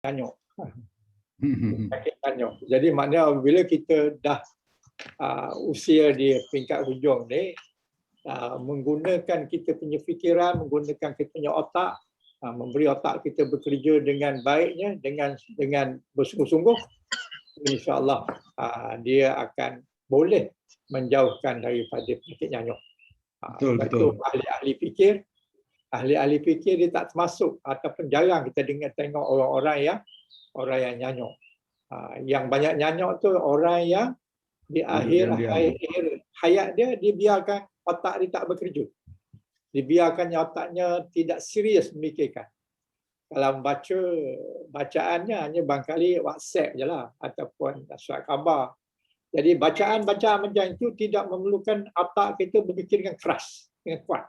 nyanyuk. Penyakit nyanyuk. Jadi maknanya bila kita dah usia di peringkat hujung ni, menggunakan kita punya fikiran, menggunakan kita punya otak, memberi otak kita bekerja dengan baiknya, dengan bersungguh-sungguh, insya-Allah dia akan boleh menjauhkan daripada penyakit nyanyuk. Betul. Ahli-ahli fikir dia tak termasuk ataupun jarang kita tengok orang yang nyanyuk. Yang banyak nyanyuk tu orang yang di akhir hayat dia biarkan otak dia tak bekerja. Dibiarkan otaknya tidak serius memikirkan. Kalau membaca bacaannya hanya barangkali WhatsApp je lah ataupun surat khabar. Jadi bacaan-bacaan macam itu tidak memerlukan otak kita berfikir dengan keras, dengan kuat.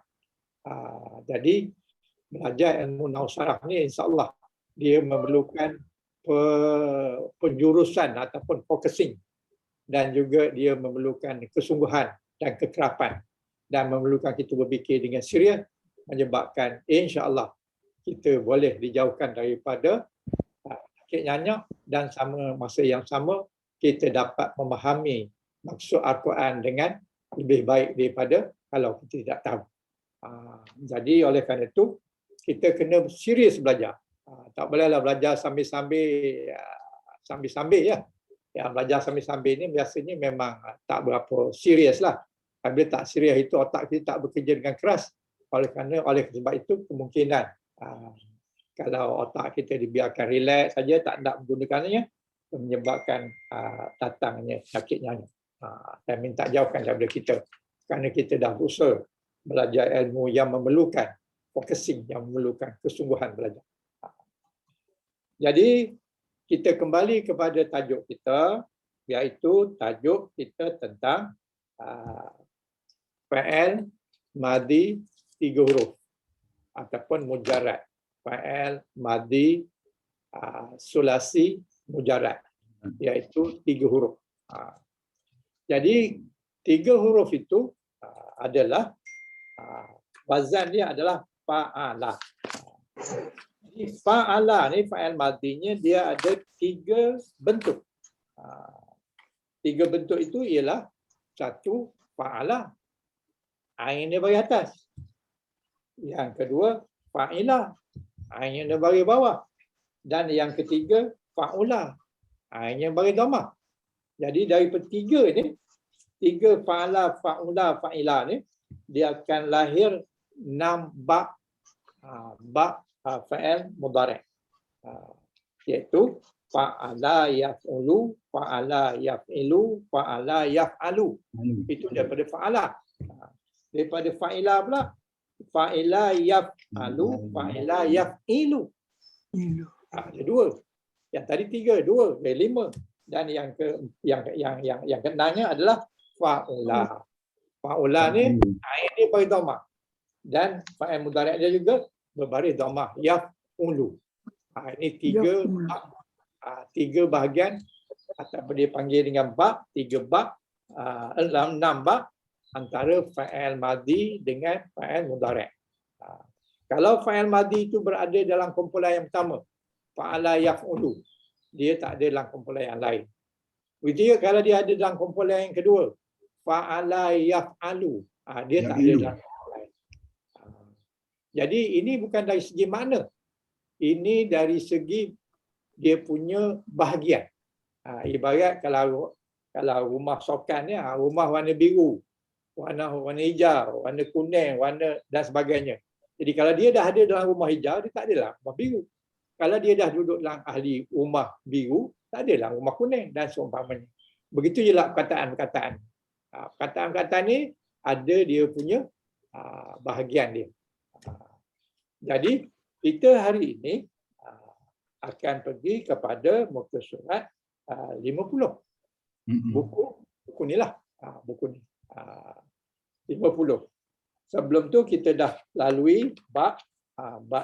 Jadi belajar ilmu nahwu saraf ni insya-Allah dia memerlukan penjurusan ataupun focusing, dan juga dia memerlukan kesungguhan dan kekerapan, dan memerlukan kita berfikir dengan serius, menyebabkan insya-Allah kita boleh dijauhkan daripada penyakit nyanyuk, dan masa yang sama kita dapat memahami maksud Al-Quran dengan lebih baik daripada kalau kita tidak tahu. Jadi oleh kerana itu kita kena serius belajar. Tak bolehlah belajar sambil-sambil ya. Yang belajar sambil-sambil ni biasanya memang tak berapa serius lah. Apabila tak serius itu otak kita tak bekerja dengan keras. Oleh sebab itu kemungkinan kalau otak kita dibiarkan relax saja, tak nak menggunakannya, menyebabkan datangnya penyakit nyanyuk. Dan minta jauhkan daripada kita, kerana kita dah berusaha belajar ilmu yang memerlukan focusing, yang memerlukan kesungguhan belajar. Jadi kita kembali kepada tajuk kita, iaitu tajuk kita tentang fa'il madhi 3 huruf ataupun mujarrad. Fa'il madhi sulasi mujarrad, iaitu 3 huruf. Jadi 3 huruf itu adalah wazan dia adalah fa'ala. Jadi fa'ala ni fa'il madhinya dia ada 3 bentuk. 3 bentuk itu ialah, satu fa'ala, ain dia bagi atas. Yang kedua fa'ilah, ain dia bagi bawah. Dan yang ketiga fa'ula, ain yang bagi dhammah. Jadi daripada 3 ni, 3 fa'ala, fa'ula, fa'ilah ni, dia akan lahir 6 bab fa'il mudhari', iaitu fa'ala yaf'ulu, fa'ala yaf'ilu, fa'ala yaf'alu. Itu daripada fa'ala. Daripada fa'ilah pula, fa'ila yaf'alu, fa'ila yaf'ilu. Ada 2. Yang tadi 3, 2, 5. Dan yang keenamnya adalah fa'ula. Fa'ula ni ain dia bagi dhammah, dan fa'il mudhari' dia juga berbaris dhammah, yaf'ulu. Ini 3 bahagian, ataupun dia panggil dengan bab, 3 bab, 6 bab antara fa'il madhi dengan fa'il mudhari'. Kalau fa'il madhi itu berada dalam kumpulan yang pertama, fa'ala yaf'ulu, dia tak ada dalam kumpulan yang lain. Begitu kalau dia ada dalam kumpulan yang kedua, fa'ala yaf'alu, dia tak ada dalam kumpulan lain. Jadi ini bukan dari segi makna, ini dari segi dia punya bahagian. Ibarat kalau rumah sokan ni, rumah warna biru, warna hijau, warna kuning, warna dan sebagainya. Jadi kalau dia dah ada dalam rumah hijau, dia tak ada dalam rumah biru. Kalau dia dah duduk dalam ahli rumah biru, tak ada dalam rumah kuning dan seumpamanya. Begitu je lah perkataan-perkataan. Perkataan-perkataan ni ada dia punya bahagian dia. Jadi kita hari ini akan pergi kepada muka surat 50. Buku ni lah. Buku ni. 50. Sebelum tu kita dah lalui bab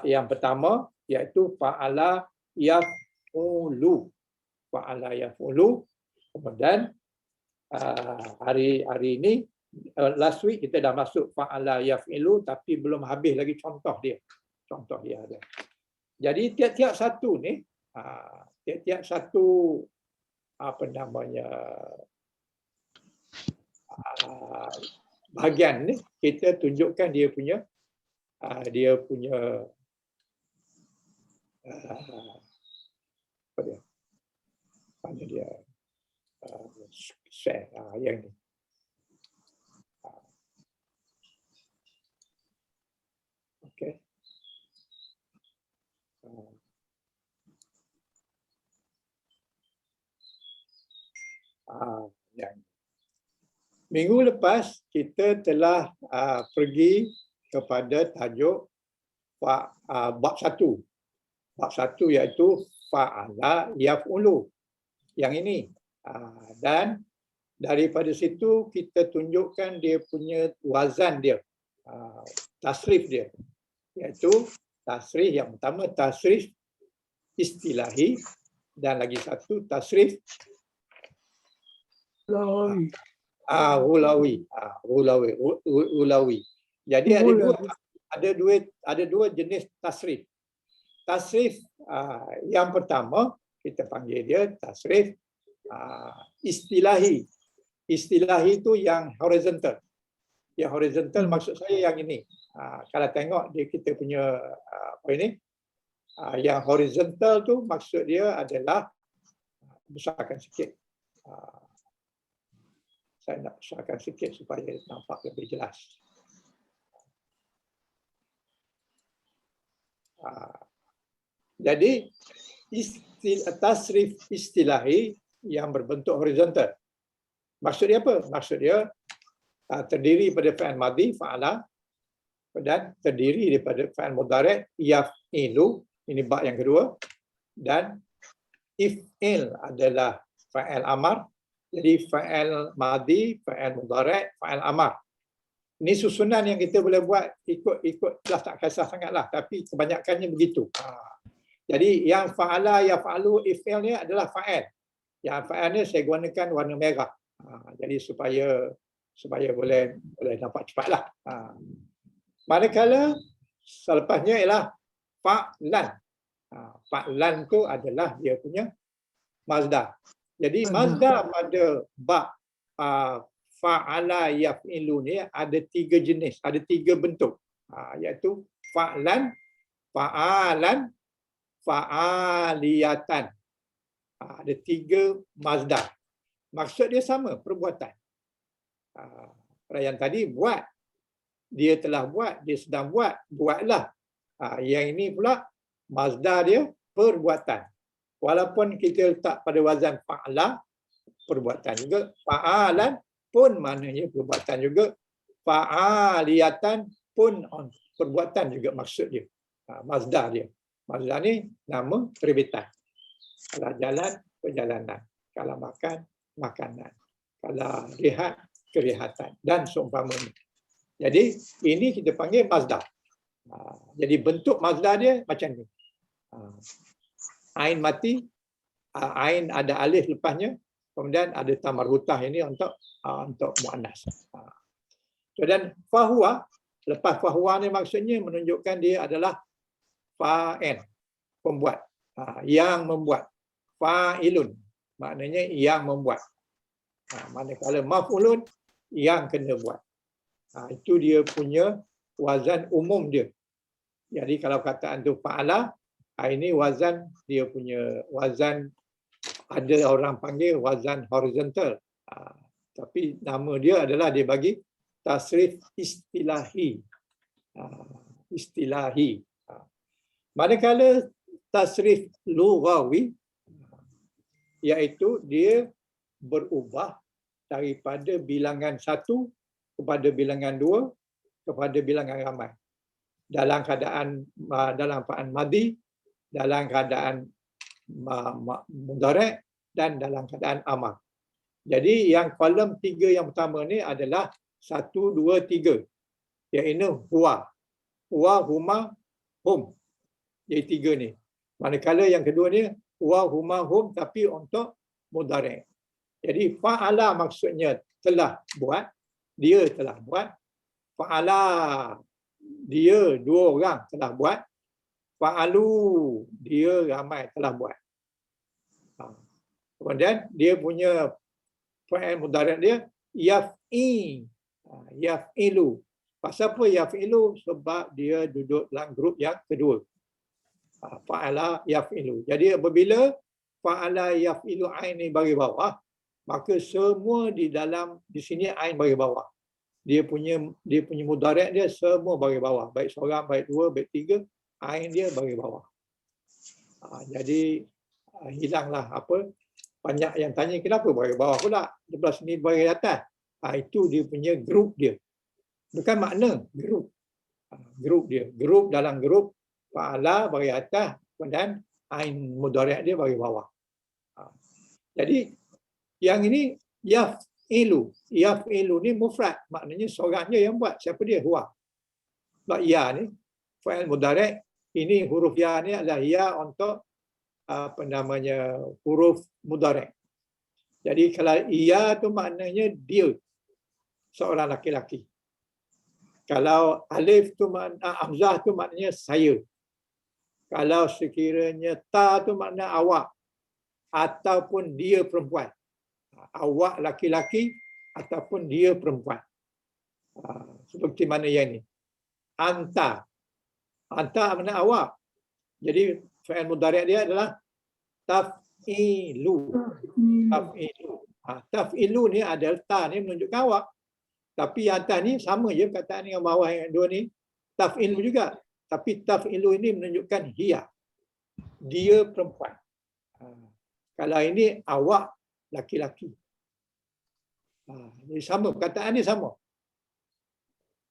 yang pertama, iaitu fa'ala yaf'ulu. Fa'ala yaf'ulu. Kemudian hari ini, last week kita dah masuk fa'ala yaf'ilu, tapi belum habis lagi contoh dia. Contoh dia ada. Jadi tiap-tiap satu ni Tiap-tiap satu bahagian ni kita tunjukkan dia punya apa dia? Mana dia share yang ni. Okey. Yang minggu lepas kita telah pergi kepada tajuk bab 1. Bab 1 iaitu fa'ala yaf'ulu. Yang ini. Dan daripada situ kita tunjukkan dia punya wazan dia. Tasrif dia. Iaitu tasrif yang pertama tasrif istilahi dan lagi satu tasrif ulawi. Jadi ada dua jenis tasrif. Tasrif yang pertama kita panggil dia tasrif istilahi. Istilahi itu yang horizontal. Yang horizontal maksud saya yang ini. Kalau tengok dia kita punya apa ini? Yang horizontal tu maksud dia adalah besarkan sikit. Saya nak besarkan sikit supaya nampak lebih jelas. Jadi tasrif istilahi yang berbentuk horizontal. Maksud dia apa? Maksud dia terdiri pada fa'il madhi, fa'ala, dan terdiri daripada fa'il mudhari' yaf'ilu, ini bab yang kedua, dan if'il adalah fa'il amar. Jadi fa'il madhi, fa'il mudhari', fa'il amar. Ini susunan yang kita boleh buat ikut kelas, tak kisah sangatlah, tapi kebanyakannya begitu. Jadi yang fa'ala, yaf'alu, if'il ni adalah fa'il. Yang fa'il ni saya gunakan warna merah. Jadi supaya boleh nampak cepatlah. Manakala selepasnya ialah fa'lan. Fa'lan tu adalah dia punya mazdar. Jadi mazdar pada bab fa'ala yaf'ilu ni ada 3 jenis, ada 3 bentuk. Iaitu fa'lan, fa'alan, fa'aliyatan. Ada 3 mazdar. Maksud dia sama, perbuatan. Yang tadi buat, dia telah buat, dia sedang buat, buatlah. Yang ini pula mazdar dia perbuatan. Walaupun kita letak pada wazan fa'ala, perbuatan juga. Fa'alan pun maknanya perbuatan juga. Fa'aliyatan pun perbuatan juga maksud dia. Mazdar dia. Mazdar ni nama terbitan. Kalau jalan, perjalanan. Kalau makan, makanan. Kalau rehat, kerehatan. Dan seumpamanya. Jadi ini kita panggil mazdar. Jadi bentuk mazdar dia macam ni. Ain mati, ain ada alif lepasnya, kemudian ada tamarhutah ini untuk muannas. Dan fahuwa, lepas fahuwa ni maksudnya menunjukkan dia adalah fa'il, pembuat, yang membuat. Fa'ilun, maknanya yang membuat. Manakala maf'ulun, yang kena buat. Itu dia punya wazan umum dia. Jadi kalau kataan tu fa'ala, ini wazan dia punya wazan, ada orang panggil wazan horizontal. Tapi nama dia adalah dia bagi tasrif istilahi. Istilahi. Manakala tasrif lughawi, iaitu dia berubah daripada bilangan 1 kepada bilangan 2 kepada bilangan ramai. Dalam keadaan madhi, dalam keadaan mudhari' dan dalam keadaan amar. Jadi yang kolom 3 yang pertama ni adalah 1, 2, 3. Iaitu huwa. Huwa, huma, hum. Jadi 3 ni. Manakala yang kedua ni huwa, huma, hum tapi untuk mudhari'. Jadi fa'ala maksudnya telah buat, dia telah buat. Fa'ala, dia 2 orang telah buat. Fa'alu, dia ramai telah buat. Kemudian dia punya fa'il mudhari' dia yaf'i. Yaf'ilu. Pasal apa yaf'ilu? Sebab dia duduk dalam grup yang kedua. Fa'ala yaf'ilu. Jadi apabila fa'ala yaf'ilu ain ni bagi bawah, maka semua di sini ain bagi bawah. Dia punya mudhari' dia semua bagi bawah. Baik seorang, baik dua, baik tiga, ain dia bagi bawah. Jadi hilanglah apa banyak yang tanya kenapa bagi bawah pula, sebelah sini bagi atas. Itu dia punya grup dia. Bukan makna, grup. Grup dia. Grup dalam grup fa'ala bagi atas dan ain mudhari' dia bagi bawah. Jadi yang ini yaf'ilu. Yaf'ilu ni mufrad, maknanya seorang je yang buat. Siapa dia? Huwa. Sebab ya ni fa'il mudhari', ini huruf ya ni adalah ya untuk huruf mudhari'. Jadi kalau ia tu maknanya dia, seorang laki-laki. Kalau alif tu hamzah tu maknanya saya. Kalau sekiranya ta tu makna awak ataupun dia perempuan. Awak laki-laki ataupun dia perempuan. Seperti mana yang ini. Anta. Anta makna awak. Jadi fa'il mudhari' dia adalah taf'ilu. Taf'ilu. Taf'ilu ni adalah ta ni menunjukkan awak. Tapi yang atas ni sama je perkataan yang bawah yang dua ni. Taf'ilu juga. Tapi taf'ilu ini menunjukkan hiya. Dia perempuan. Kalau ini awak laki-laki. Jadi sama, perkataan ni sama.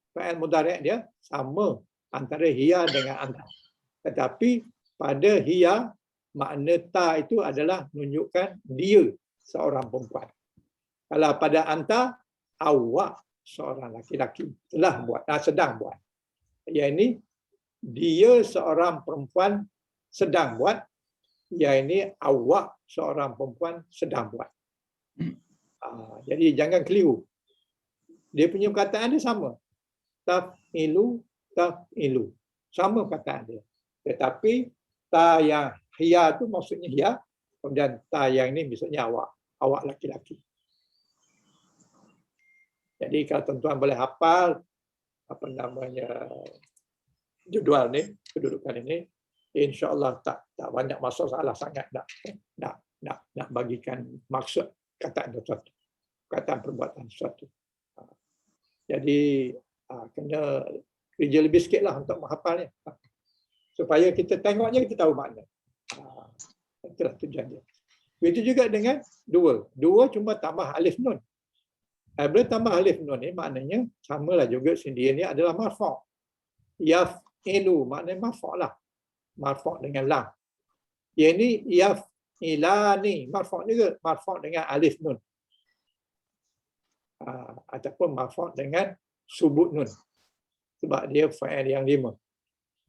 Fa'il mudhari' dia sama antara hiya dengan anta. Tetapi pada hiya, makna ta itu adalah menunjukkan dia seorang perempuan. Kalau pada anta, awak seorang laki-laki telah buat, sedang buat. Yang ini dia seorang perempuan sedang buat. Yang ini awak seorang perempuan sedang buat. Jadi jangan keliru. Dia punya perkataan dia sama. Taf'ilu, taf'ilu. Sama perkataan dia. Tetapi ta yang hiya tu maksudnya hiya. Kemudian ta yang ini maksudnya awak. Awak laki-laki. Jadi kalau tuan-tuan boleh hafal jadual ni, kedudukan ini, insya-Allah tak banyak masalah sangat nak bagikan maksud kataan sesuatu, kataan perbuatan sesuatu. Jadi kena kerja lebih sikitlah untuk menghafalnya. Supaya kita tengoknya kita tahu makna. Itulah tujuan dia. Begitu juga dengan dua. Dua cuma tambah alif nun. Bila tambah alif nun ni maknanya samalah juga sendiri ni adalah marfu'. Yaf'ilu maknanya marfu' lah. Marfu' dengan lam. Yang ni yaf'ilani marfu' juga, marfu' dengan alif nun. Ataupun marfu' dengan subut nun. Sebab dia fa'il yang 5.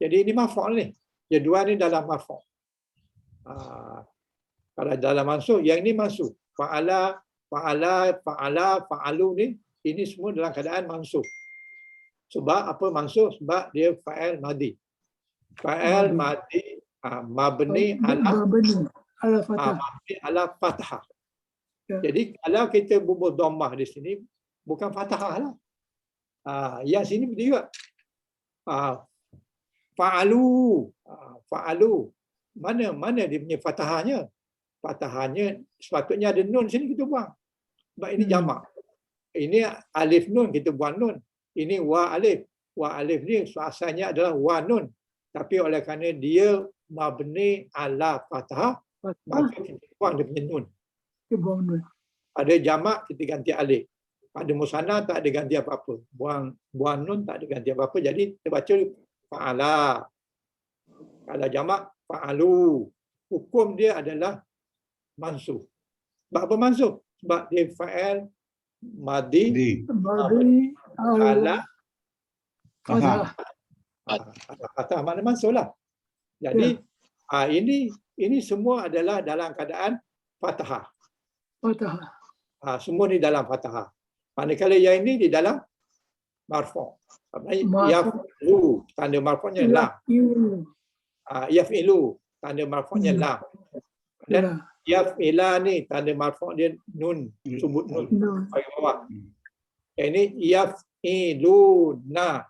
Jadi ini marfu' ni. Jadual ni dalam marfu'. Kalau dalam mansub, yang ini mansub. Fa'ala, fa'alu ni, ini semua dalam keadaan mansub. Sebab apa mansub? Sebab dia fa'il madhi. Fa'il madhi mabni ala fathah. Jadi kalau kita bubuh dhammah di sini, bukan fathah lah. Yang sini betul juga. Fa'alu. Mana dia punya fathahnya? Fathahnya sepatutnya ada nun sini kita buang. Sebab ini jamak. Ini alif nun kita buang nun. Ini wa alif. Wa alif ni asalnya adalah wa nun. Tapi oleh kerana dia mabni ala fathah, maka kita buang dia punya nun. Kita buang nun. Ada jamak kita ganti alif. Pada musanna tak ada ganti apa-apa. Buang nun tak ada ganti apa-apa. Jadi kita baca fa'ala. Kalau jamak fa'alu. Hukum dia adalah mansub. Sebab apa mansub? Sebab dia fa'il madhi ala fathah makna mansub lah. Jadi ini semua adalah dalam keadaan fathah. Semua ni dalam fathah. Manakala yang ini di dalam marfu'. Yaf'ilu tanda marfu'nya lam. Yaf'ilu tanda marfu'nya lam. Dan Yaf'ila ni tanda marfu' dia nun, sebut nun bagi bawah. Ini yaf'iluna.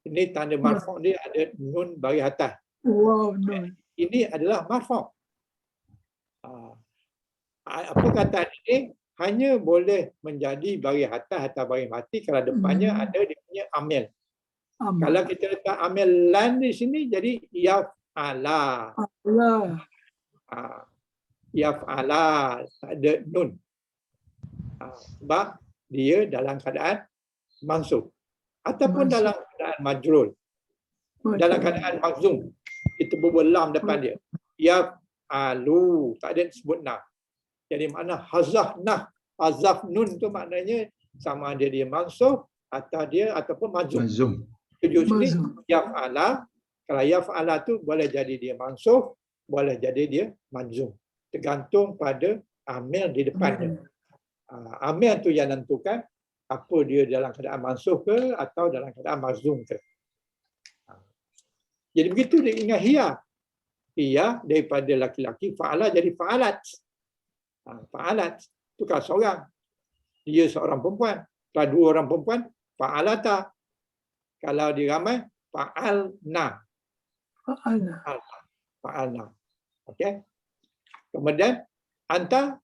Ini tanda marfu' dia ada nun bagi atas. Wow, nun. Ini adalah marfu'. Apa kata ini hanya boleh menjadi bagi atas atau bagi mati kalau depannya ada dia punya amil. Kalau kita letak amil lan di sini jadi yaf'ala. Yaf'ala, tak ada nun. Sebab dia dalam keadaan mansub ataupun dalam keadaan majrur. Dalam keadaan makzum, kita berbual lam depan dia. Yaf'alu, tak ada sebut nah. Jadi makna hazaf nah, hazaf nun tu maknanya sama ada dia mansub atau dia ataupun majzum. Tujuh sini yaf'ala. Kalau yaf'ala tu boleh jadi dia mansub, boleh jadi dia majzum. Tergantung pada amil di depannya. Amil tu yang menentukan apa dia dalam keadaan mansub ke atau dalam keadaan majzum ke. Jadi begitu dia ingat hiya. Hiya daripada laki-laki, fa'ala jadi fa'alat. Fa'alat itu kalau seorang, dia seorang perempuan. Kalau dua orang perempuan, fa'alata. Kalau dia ramai, fa'alna. Fa'alna. Okey. Kemudian anta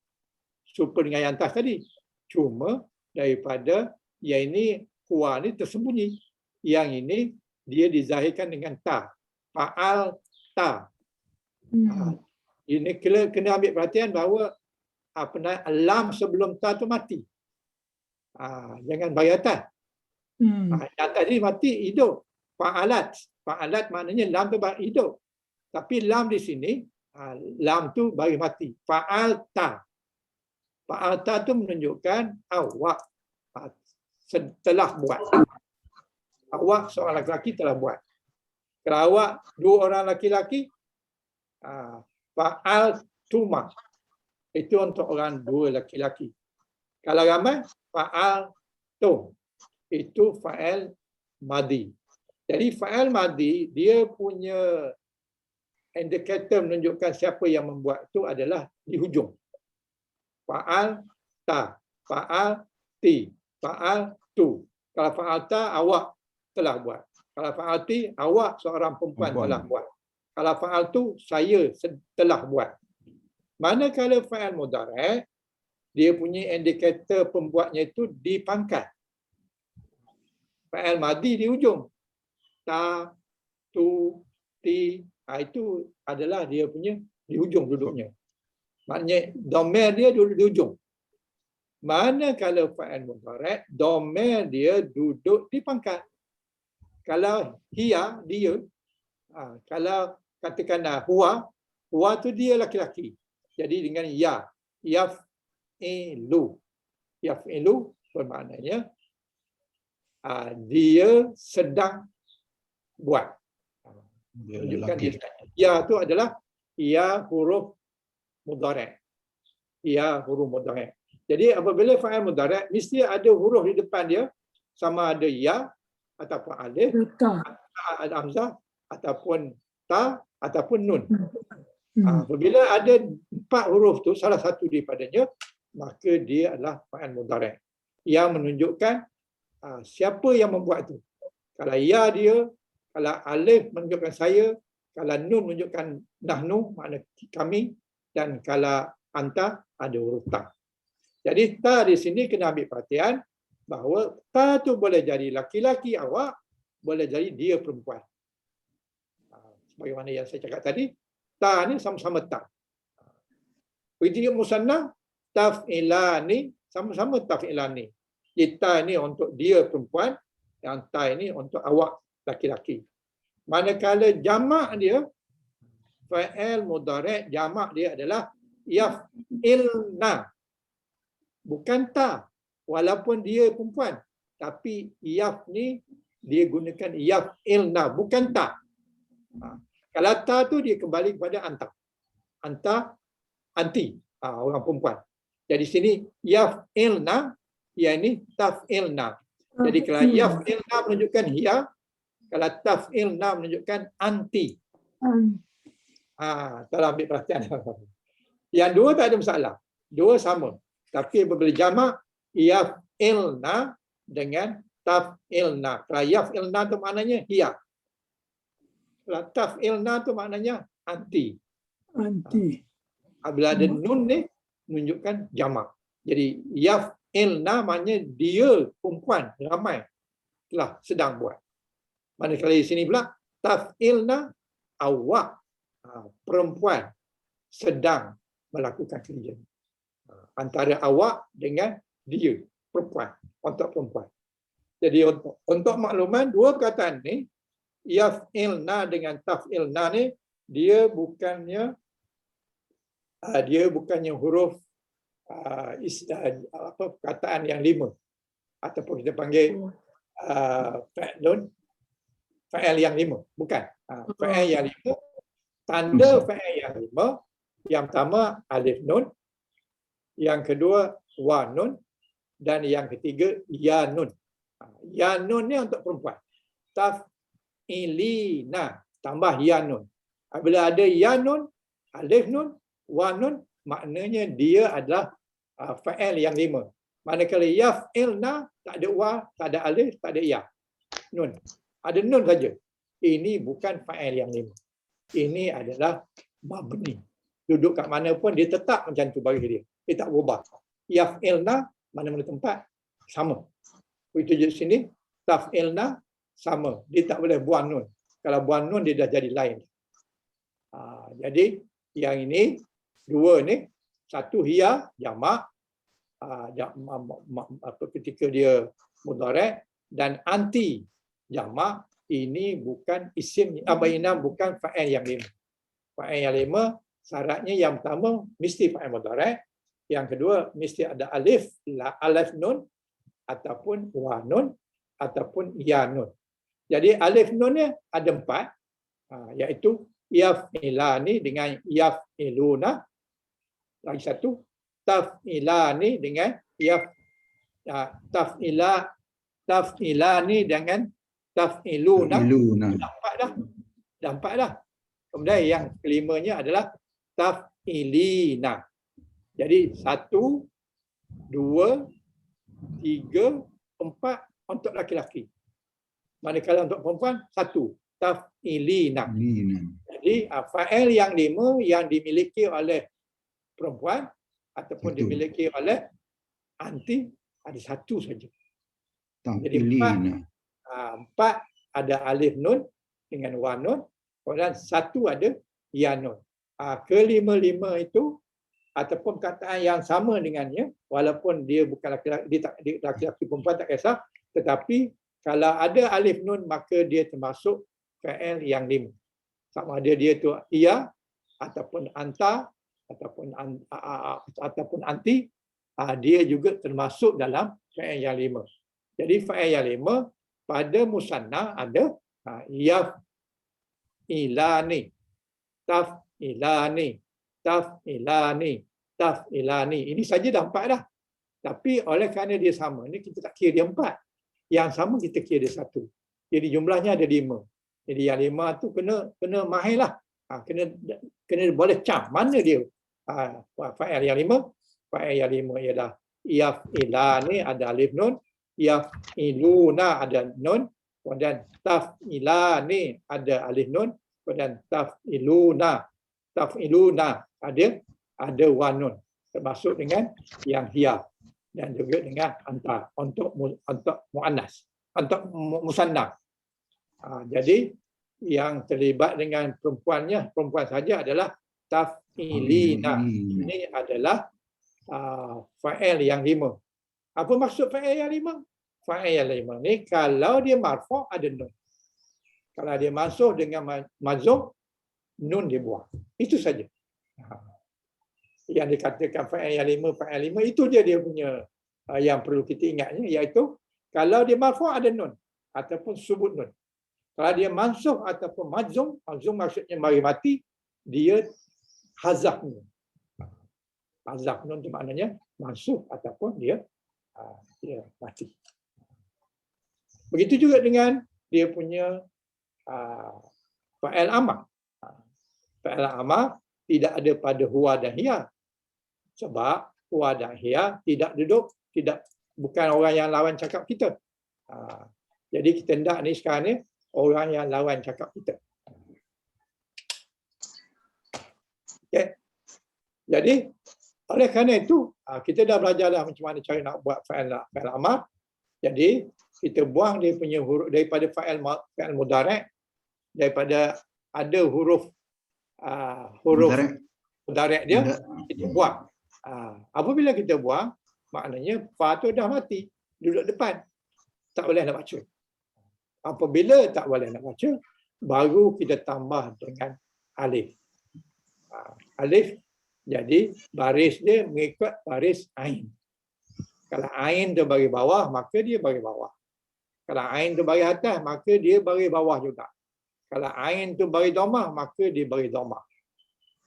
serupa dengan yang atas tadi. Cuma daripada yang ini huwa ni tersembunyi. Yang ini dia dizahirkan dengan ta. Fa'al ta. Ini kena ambil perhatian bahawa lam sebelum ta tu mati. Jangan bagi atas. Yang atas ni mati hidup. Fa'alat. Fa'alat maknanya lam tu hidup. Tapi lam di sini lam tu bagi mati. Fa'alta. Fa'alta tu menunjukkan awak telah buat. Awak seorang lelaki telah buat. Kalau awak dua orang lelaki, fa'altuma. Itu untuk orang dua lelaki. Kalau ramai, fa'altum. Itu fa'al madi. Jadi fa'al madi, dia punya indikator menunjukkan siapa yang membuat itu adalah di hujung. Fa'al ta, fa'al ti, fa'al tu. Kalau fa'al ta, awak telah buat. Kalau fa'al ti, awak seorang perempuan telah buat. Kalau fa'al tu, saya telah buat. Manakala fa'al mudhari', dia punya indikator pembuatnya itu di pangkat. Fa'al madi di hujung. Ta, tu, ti, itu adalah dia punya di hujung duduknya. Maknanya dhamir dia duduk di hujung. Manakala fa'il mudhari', dhamir dia duduk di pangkat. Kalau hiya dia, kalau katakanlah huwa tu dia laki-laki. Jadi dengan ya, yaf'ilu. Yaf'ilu bermaknanya dia sedang buat. Tunjukkan dia. Ya tu adalah ya huruf mudhari'. Ya huruf mudhari'. Jadi apabila fa'il mudhari' mesti ada huruf di depan dia, sama ada ya ataupun alif, ada hamzah ataupun ta ataupun nun. Apabila ada 4 huruf tu salah satu daripadanya, maka dia adalah fa'il mudhari' yang menunjukkan siapa yang membuat itu. Kalau ya dia, kalau alif menunjukkan saya, kalau nun menunjukkan nahnu, makna kami, dan kalau anta ada huruf ta. Jadi ta di sini kena ambil perhatian bahawa ta tu boleh jadi laki-laki awak, boleh jadi dia perempuan. Sebagaimana yang saya cakap tadi, ta ni sama-sama ta. Begitu musanna, taf'ilani, sama-sama taf'ilani. Ta ni untuk dia perempuan, yang ta ini untuk awak laki-laki. Manakala jamak dia, fa'il mudhari' jamak dia adalah yaf'ilna. Bukan ta, walaupun dia perempuan. Tapi yaf ni dia gunakan yaf'ilna, bukan ta. Kalau ta tu dia kembali kepada anta. Anta, anti, orang perempuan. Jadi sini yaf'ilna, yang ini taf'ilna. Jadi kalau yaf'ilna menunjukkan hiya, kalau taf'ilna menunjukkan anti. Tolong ambil perhatian. Yang dua tak ada masalah. Dua sama. Tapi apabila jamak, yaf'ilna dengan taf'ilna. Kalau yaf'ilna tu maknanya hiya. Kalau taf'ilna tu maknanya anti. Anti. Bila ada nun ni, menunjukkan jamak. Jadi yaf'ilna maknanya dia perempuan ramai telah sedang buat. Manakala di sini pula taf'ilna awak perempuan sedang melakukan kerja. Antara awak dengan dia perempuan, untuk perempuan. Jadi untuk makluman dua perkataan ni yaf'ilna dengan taf'ilna ni dia bukannya huruf perkataan yang 5 ataupun kita panggil fa'il yang 5, bukan. Fa'il yang 5, tanda fa'il yang 5, yang pertama alif nun, yang kedua wa nun, dan yang ketiga ya nun. Ya nun ni untuk perempuan. Taf'ilina tambah ya nun. Bila ada ya nun, alif nun, wa nun, maknanya dia adalah fa'il yang 5. Manakala yaf'ilna tak ada wa, tak ada alif, tak ada ya. Nun. Ada nun saja. Ini bukan fa'il yang 5. Ini adalah mabni. Duduk kat mana pun dia tetap macam tu bagi dia. Dia tak berubah. Yaf'ilna mana-mana tempat sama. Begitu je sini taf'ilna sama. Dia tak boleh buang nun. Kalau buang nun dia dah jadi lain. Jadi yang ini dua ni, satu hiya jamak ketika dia mudhari', dan anti jamak ini bukan isim bukan fa'il yang 5. Fa'il yang 5 syaratnya yang pertama mesti fa'il mudhari', yang kedua mesti ada alif nun ataupun wa nun ataupun ya nun. Jadi alif nun ni ada 4, iaitu yaf'ilani dengan yaf'iluna. Lagi satu taf'ilani dengan taf'ilani dengan taf'iluna. Dah 4 dah. Kemudian yang kelimanya adalah taf'ilina. Jadi 1, 2, 3, 4 untuk laki-laki. Manakala untuk perempuan 1, taf'ilina. Jadi fa'il yang 5 yang dimiliki oleh perempuan ataupun dimiliki oleh anti ada 1 saja. Jadi 4 ada alif nun dengan wa nun, kemudian 1 ada ya nun. Kelima-lima itu ataupun perkataan yang sama dengannya, walaupun dia bukan laki-laki perempuan tak kisah, tetapi kalau ada alif nun maka dia termasuk fa'il yang 5. Sama ada dia tu ia ataupun anta ataupun anti, dia juga termasuk dalam fa'il yang 5. Jadi fa'il yang 5 pada musanna ada yaf'ilani, taf'ilani, taf'ilani, taf'ilani. Ini saja dah 4 dah. Tapi oleh kerana dia sama, ni kita tak kira dia 4. Yang sama kita kira dia 1. Jadi jumlahnya ada 5. Jadi yang 5 tu kena mahir lah. Kena boleh cam mana dia. Fa'il yang 5. Fa'il yang 5 ialah yaf'ilani ada alif nun, yaf'iluna ada nun, kemudian taf'ilani ada alif nun, kemudian taf'iluna ada wa nun, termasuk dengan yang hiya dan juga dengan anta untuk muannas, untuk musanna. Jadi yang terlibat dengan perempuan saja adalah taf'ilina. Ini adalah fa'il yang 5. Apa maksud fa'il yang 5? Fa'il yang 5 ni kalau dia marfu' ada nun. Kalau dia mansuh dengan mazum, nun dia buang. Itu saja. Yang dikatakan fa'il yang 5, fa'il 5 itu dia punya yang perlu kita ingatnya, iaitu kalau dia marfu' ada nun ataupun subut nun. Kalau dia mansuh ataupun mazum, mazum maksudnya mari mati, dia hazaf nun. Hazaf nun itu maknanya mansuh ataupun dia mati. Begitu juga dengan dia punya fa'il amar. Fa'il amar tidak ada pada huwa dan hiya, Sebab huwa dan hiya tidak duduk, bukan orang yang lawan cakap kita. Jadi kita hendak ni sekarang ni orang yang lawan cakap kita. Okay. Jadi oleh kerana itu kita dah belajar dah macam mana cara nak buat fa'il amar. Jadi kita buang dia punya huruf daripada fa'il mudhari', daripada ada huruf mudhari' dia kita buang. Apabila kita buang, maknanya fa tu dah mati, duduk depan, tak boleh nak baca. Apabila tak boleh nak baca, baru kita tambah dengan alif. Alif, jadi baris dia mengikut baris ain. Kalau ain tu bagi bawah, maka dia bagi bawah. Kalau ain tu bagi atas, maka dia bagi bawah juga. Kalau ain tu bagi dhammah, maka dia bagi dhammah.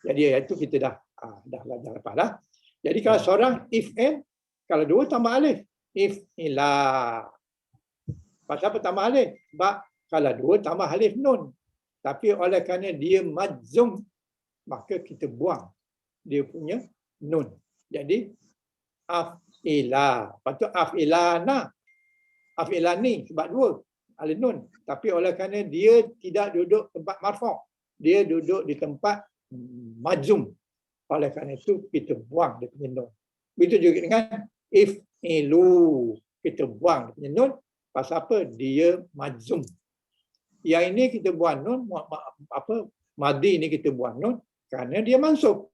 Jadi itu kita dah belajar lepas dah. Jadi kalau seorang if'il, kalau dua tambah alif, if'ila. Pasal apa tambah alif? Sebab kalau dua tambah alif nun. Tapi oleh kerana dia majzum, maka kita buang dia punya nun. Jadi af'ila. Lepas tu af'ilana. Af'ilani sebab dua alif nun. Tapi oleh kerana dia tidak duduk tempat marfu', dia duduk di tempat majzum. Oleh kerana itu kita buang dia punya nun. Begitu juga dengan if'ilu. Kita buang dia punya nun. Pasal apa? Dia majzum. Yang ini kita buang nun, madi ni kita buang nun kerana dia mansub.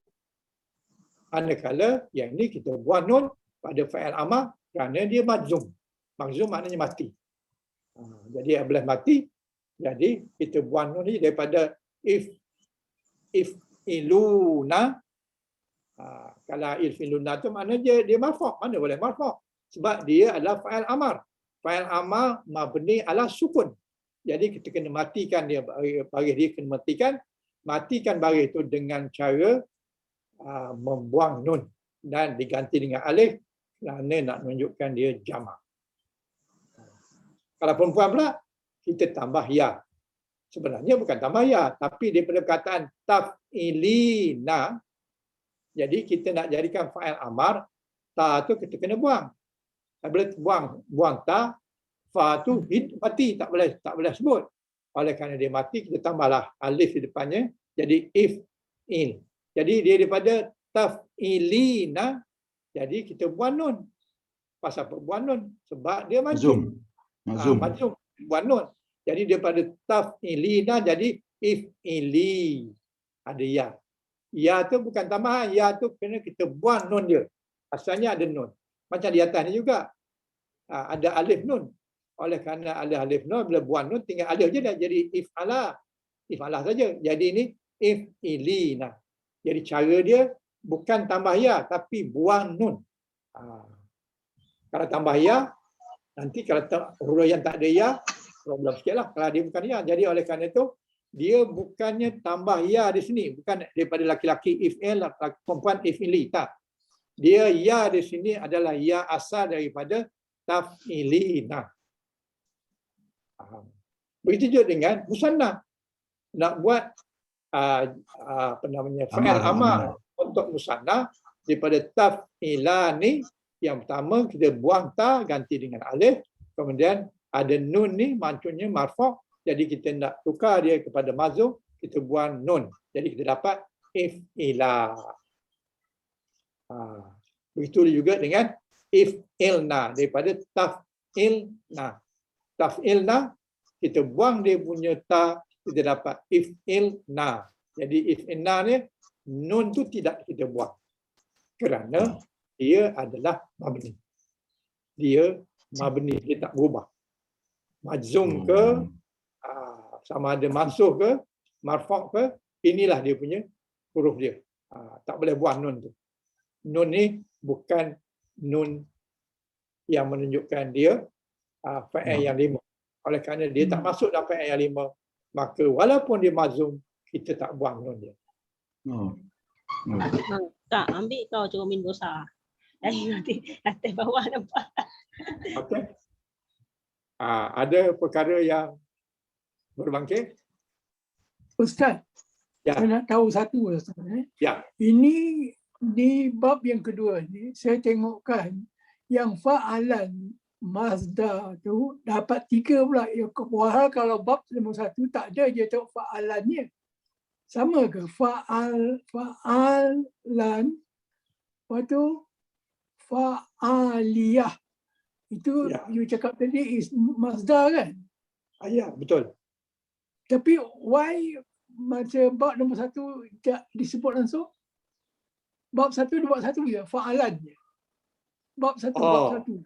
Manakala yang ini kita buang nun pada fa'il amar kerana dia majzum. Majzum maknanya mati. Jadi apabila mati, jadi kita buang nun ni daripada if'iluna. Kalau if'iluna tu maknanya dia marfu'. Mana boleh marfu'? Sebab dia adalah fa'il amar. Fa'il amar mabni ala sukun. Jadi kita kena matikan dia, baris dia kena matikan baris itu dengan cara membuang nun dan diganti dengan alif kerana nak menunjukkan dia jamak. Kalau perempuan pula, kita tambah ya. Sebenarnya bukan tambah ya, tapi daripada perkataan taf'ilina, jadi kita nak jadikan fa'il amar, ta tu kita kena buang. Bila buang ta, fa tu mati, tak boleh sebut. Oleh kerana dia mati, kita tambahlah alif di depannya, jadi if'il. Jadi dia daripada taf'ilina, jadi kita buang nun. Pasal apa buang nun? Sebab dia majzum. Majzum, buang nun. Jadi daripada taf'ilina, jadi if'ili. Ada ya. Ya tu bukan tambahan, ya tu kena kita buang nun dia. Asalnya ada nun. Macam di atas ni juga. Ada alif nun. Oleh kerana ada alif nun, bila buang nun tinggal alif je dah jadi if'ala. If'ala saja. Jadi ini if'ilina. Jadi cara dia bukan tambah ya, tapi buang nun. Kalau tambah ya, nanti kalau huruf yang tak ada ya, problem sikit lah. Kalau dia bukan ya. Jadi oleh kerana itu, dia bukannya tambah ya di sini. Bukan daripada laki-laki if'il, perempuan if'ili. Tak. Dia ya di sini adalah ya asal daripada taf'ilina. Begitu juga dengan musanna. Nak buat fa'il amar untuk musanna daripada taf'ilani, yang pertama kita buang ta ganti dengan alif, kemudian ada nun ni maksudnya marfu', jadi kita nak tukar dia kepada mazum, kita buang nun, jadi kita dapat if'ila. Begitu juga dengan if'ilna, daripada taf'ilna. Taf'ilna kita buang dia punya ta, kita dapat if'ilna. Jadi if'ilna ni nun tu tidak kita buang kerana dia adalah mabni. Dia mabni, dia tak berubah. Majzum ke, sama ada mansuh ke, marfu' ke, inilah dia punya huruf dia. Tak boleh buang nun tu. Nun ni bukan nun yang menunjukkan dia fa'il yang lima. Oleh kerana dia tak masuk dalam fa'il yang lima, maka walaupun dia mazum, kita tak buang nun dia. Tak, ambil kau cermin besar. Nanti atas bawah nampak. Okey. Ada perkara yang berbangkit? Ustaz, Ya. saya nak tahu satu Ustaz. Ya. Ini Di bab yang kedua ni saya tengokkan yang fa'alan Mazda tu dapat 3 pula. Yang kepuahan kalau bab nombor 1 tak ada je tengok fa'alannya. Sama ke? Fa'alan, lepas tu fa'aliyah. Itu Ya. you cakap tadi is Mazda kan? Ya, betul. Tapi why macam bab nombor 1 tak disebut langsung? Bab 1 dia bab 1 je, fa'alan je. Bab 1, bab 1.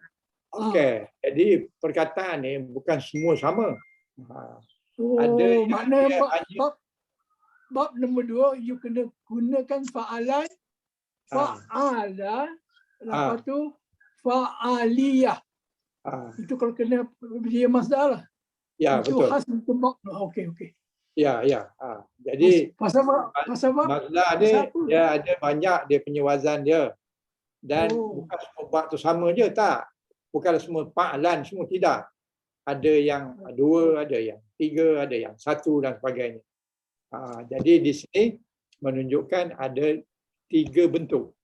Okey. Jadi perkataan ni bukan semua sama. Oh, Ada yang makna dia bab nombor 2 you kena gunakan fa'alan, fa'ala, lepas tu fa'aliyah. Itu kalau kena dia Mazda lah. Ya, itu betul. khas untuk bab. Okey. Ya. Jadi Pasal bab Mazda ni dia ada banyak dia punya wazan dia. Dan bukan semua bab tu sama je, tak. Bukan semua fa'alan semua, tidak. Ada yang 2, ada yang 3, ada yang 1 dan sebagainya. Jadi di sini menunjukkan ada 3 bentuk.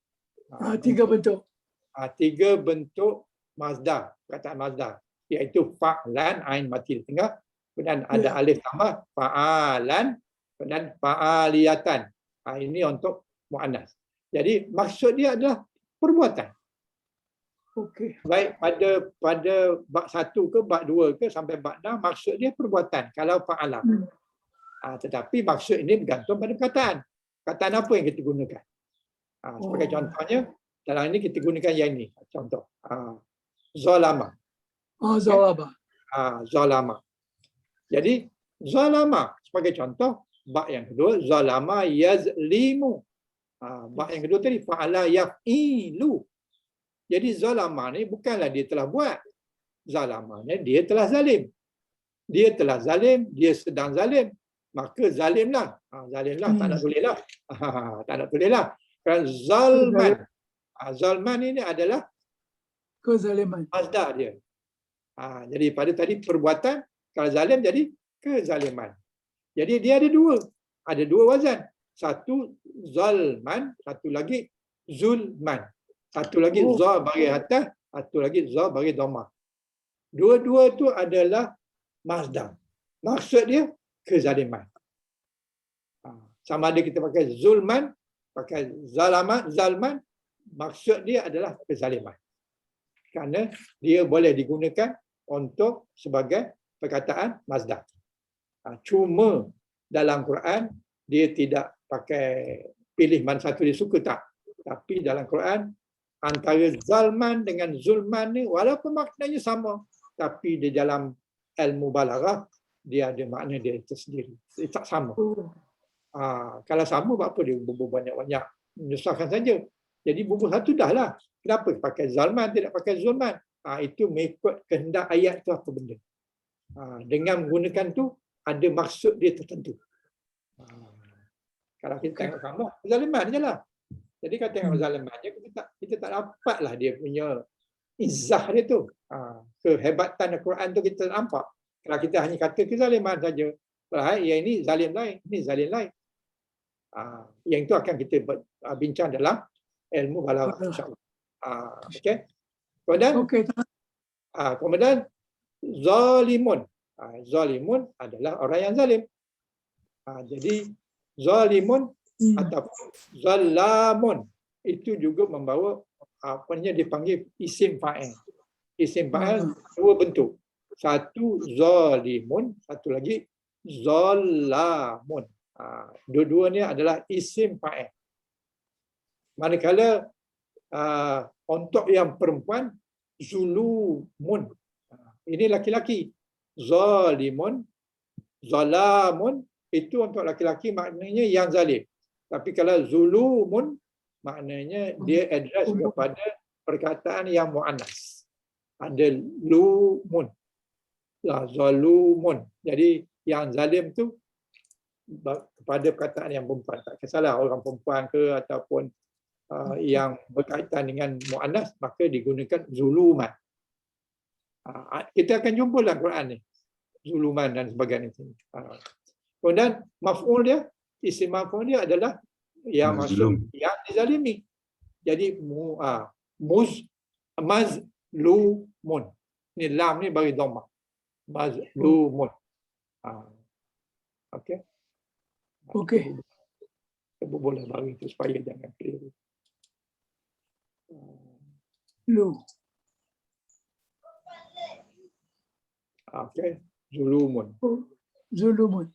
3 bentuk. 3 bentuk Mazda, perkataan Mazda, iaitu fa'lan, ain mati di tengah, kemudian ada alif tambah, fa'alan, dan fa'aliyatan. Ini untuk muannas. Jadi maksud dia adalah perbuatan. Okey. Baik pada bab 1 ke bab 2 ke sampai bab 6, maksud dia perbuatan kalau fa'ala. Tetapi maksud ini bergantung pada perkataan. Perkataan apa yang kita gunakan? Sebagai contohnya, dalam ini kita gunakan yang ini. Contoh. Zalama. Zalama. Jadi, zalama sebagai contoh, bab yang kedua, zalama yazlimu. Bab yang kedua tadi, fa'ala yaf'ilu. Jadi zalama ni bukanlah dia telah buat. Zalamanya dia telah zalim. Dia telah zalim, dia sedang zalim. Maka zalimlah. Zalimlah, tak nak tulislah. Tak nak tulislah. Kerana zalman. Zalman ini adalah kezaliman. Mazda dia. Jadi pada tadi perbuatan, kalau zalim jadi kezaliman. Jadi dia ada 2. Ada 2 wazan. Satu zalman, satu lagi zulman. Satu lagi za bagi atas, satu lagi za bagi dhamma. Dua-dua tu adalah Mazda. Maksud dia kezaliman. Sama ada kita pakai zulman, pakai zalman, maksud dia adalah kezaliman. Kerana dia boleh digunakan untuk sebagai perkataan Mazda. Cuma dalam Quran dia tidak pakai pilih mana satu dia suka, tak. Tapi dalam Quran antara zalman dengan zulman ni walaupun maknanya sama, tapi di dalam ilmu balaghah dia ada makna dia tersendiri. Dia tak sama. Kalau sama, buat apa dia bubuh banyak-banyak? Menyusahkan saja. Jadi bubuh satu dah lah. Kenapa pakai zalman, tidak pakai zulman? Itu mengikut kehendak ayat tu apa benda. Dengan menggunakan tu, ada maksud dia tertentu. Kalau kita tengok sama, zaliman je lah. Jadi kalau tengok zaliman je, kita tak dapatlah dia punya izzah dia tu. Kehebatan Al-Quran tu kita tak nampak. Kalau kita hanya kata kezaliman saja, yang ini zalim lain, ini zalim lain. Yang itu akan kita bincang dalam ilmu balaghah, insya-Allah. Okey. Kemudian zalimun. Zalimun adalah orang yang zalim. Jadi zalimun ataupun zalamun itu juga membawa dipanggil isim fa'il. Isim fa'il 2 bentuk. Satu zalimun, satu lagi zalamun. Dua-duanya adalah isim fa'il. Manakala untuk yang perempuan zulumun. Ini laki-laki. Zalimun, zalamun itu untuk laki-laki maknanya yang zalim. Tapi kalau zulumun maknanya dia address kepada perkataan yang muannas. Ada lumun. Zalumun. Jadi yang zalim tu kepada perkataan yang perempuan. Tak kisahlah orang perempuan ke ataupun yang berkaitan dengan muannas, maka digunakan zuluman. Kita akan jumpa dalam Quran ni. Zuluman dan sebagainya. Kemudian maf'ul dia, isim maf'ul dia adalah yang maksud yang dizalimi. Jadi mazlumun. Ni lam ni bagi dhammah. Mazlumun. Okey. Okey. Kita boleh bagi itu supaya jangan keliru. Lu. Okey. Zulumun. Zulumun.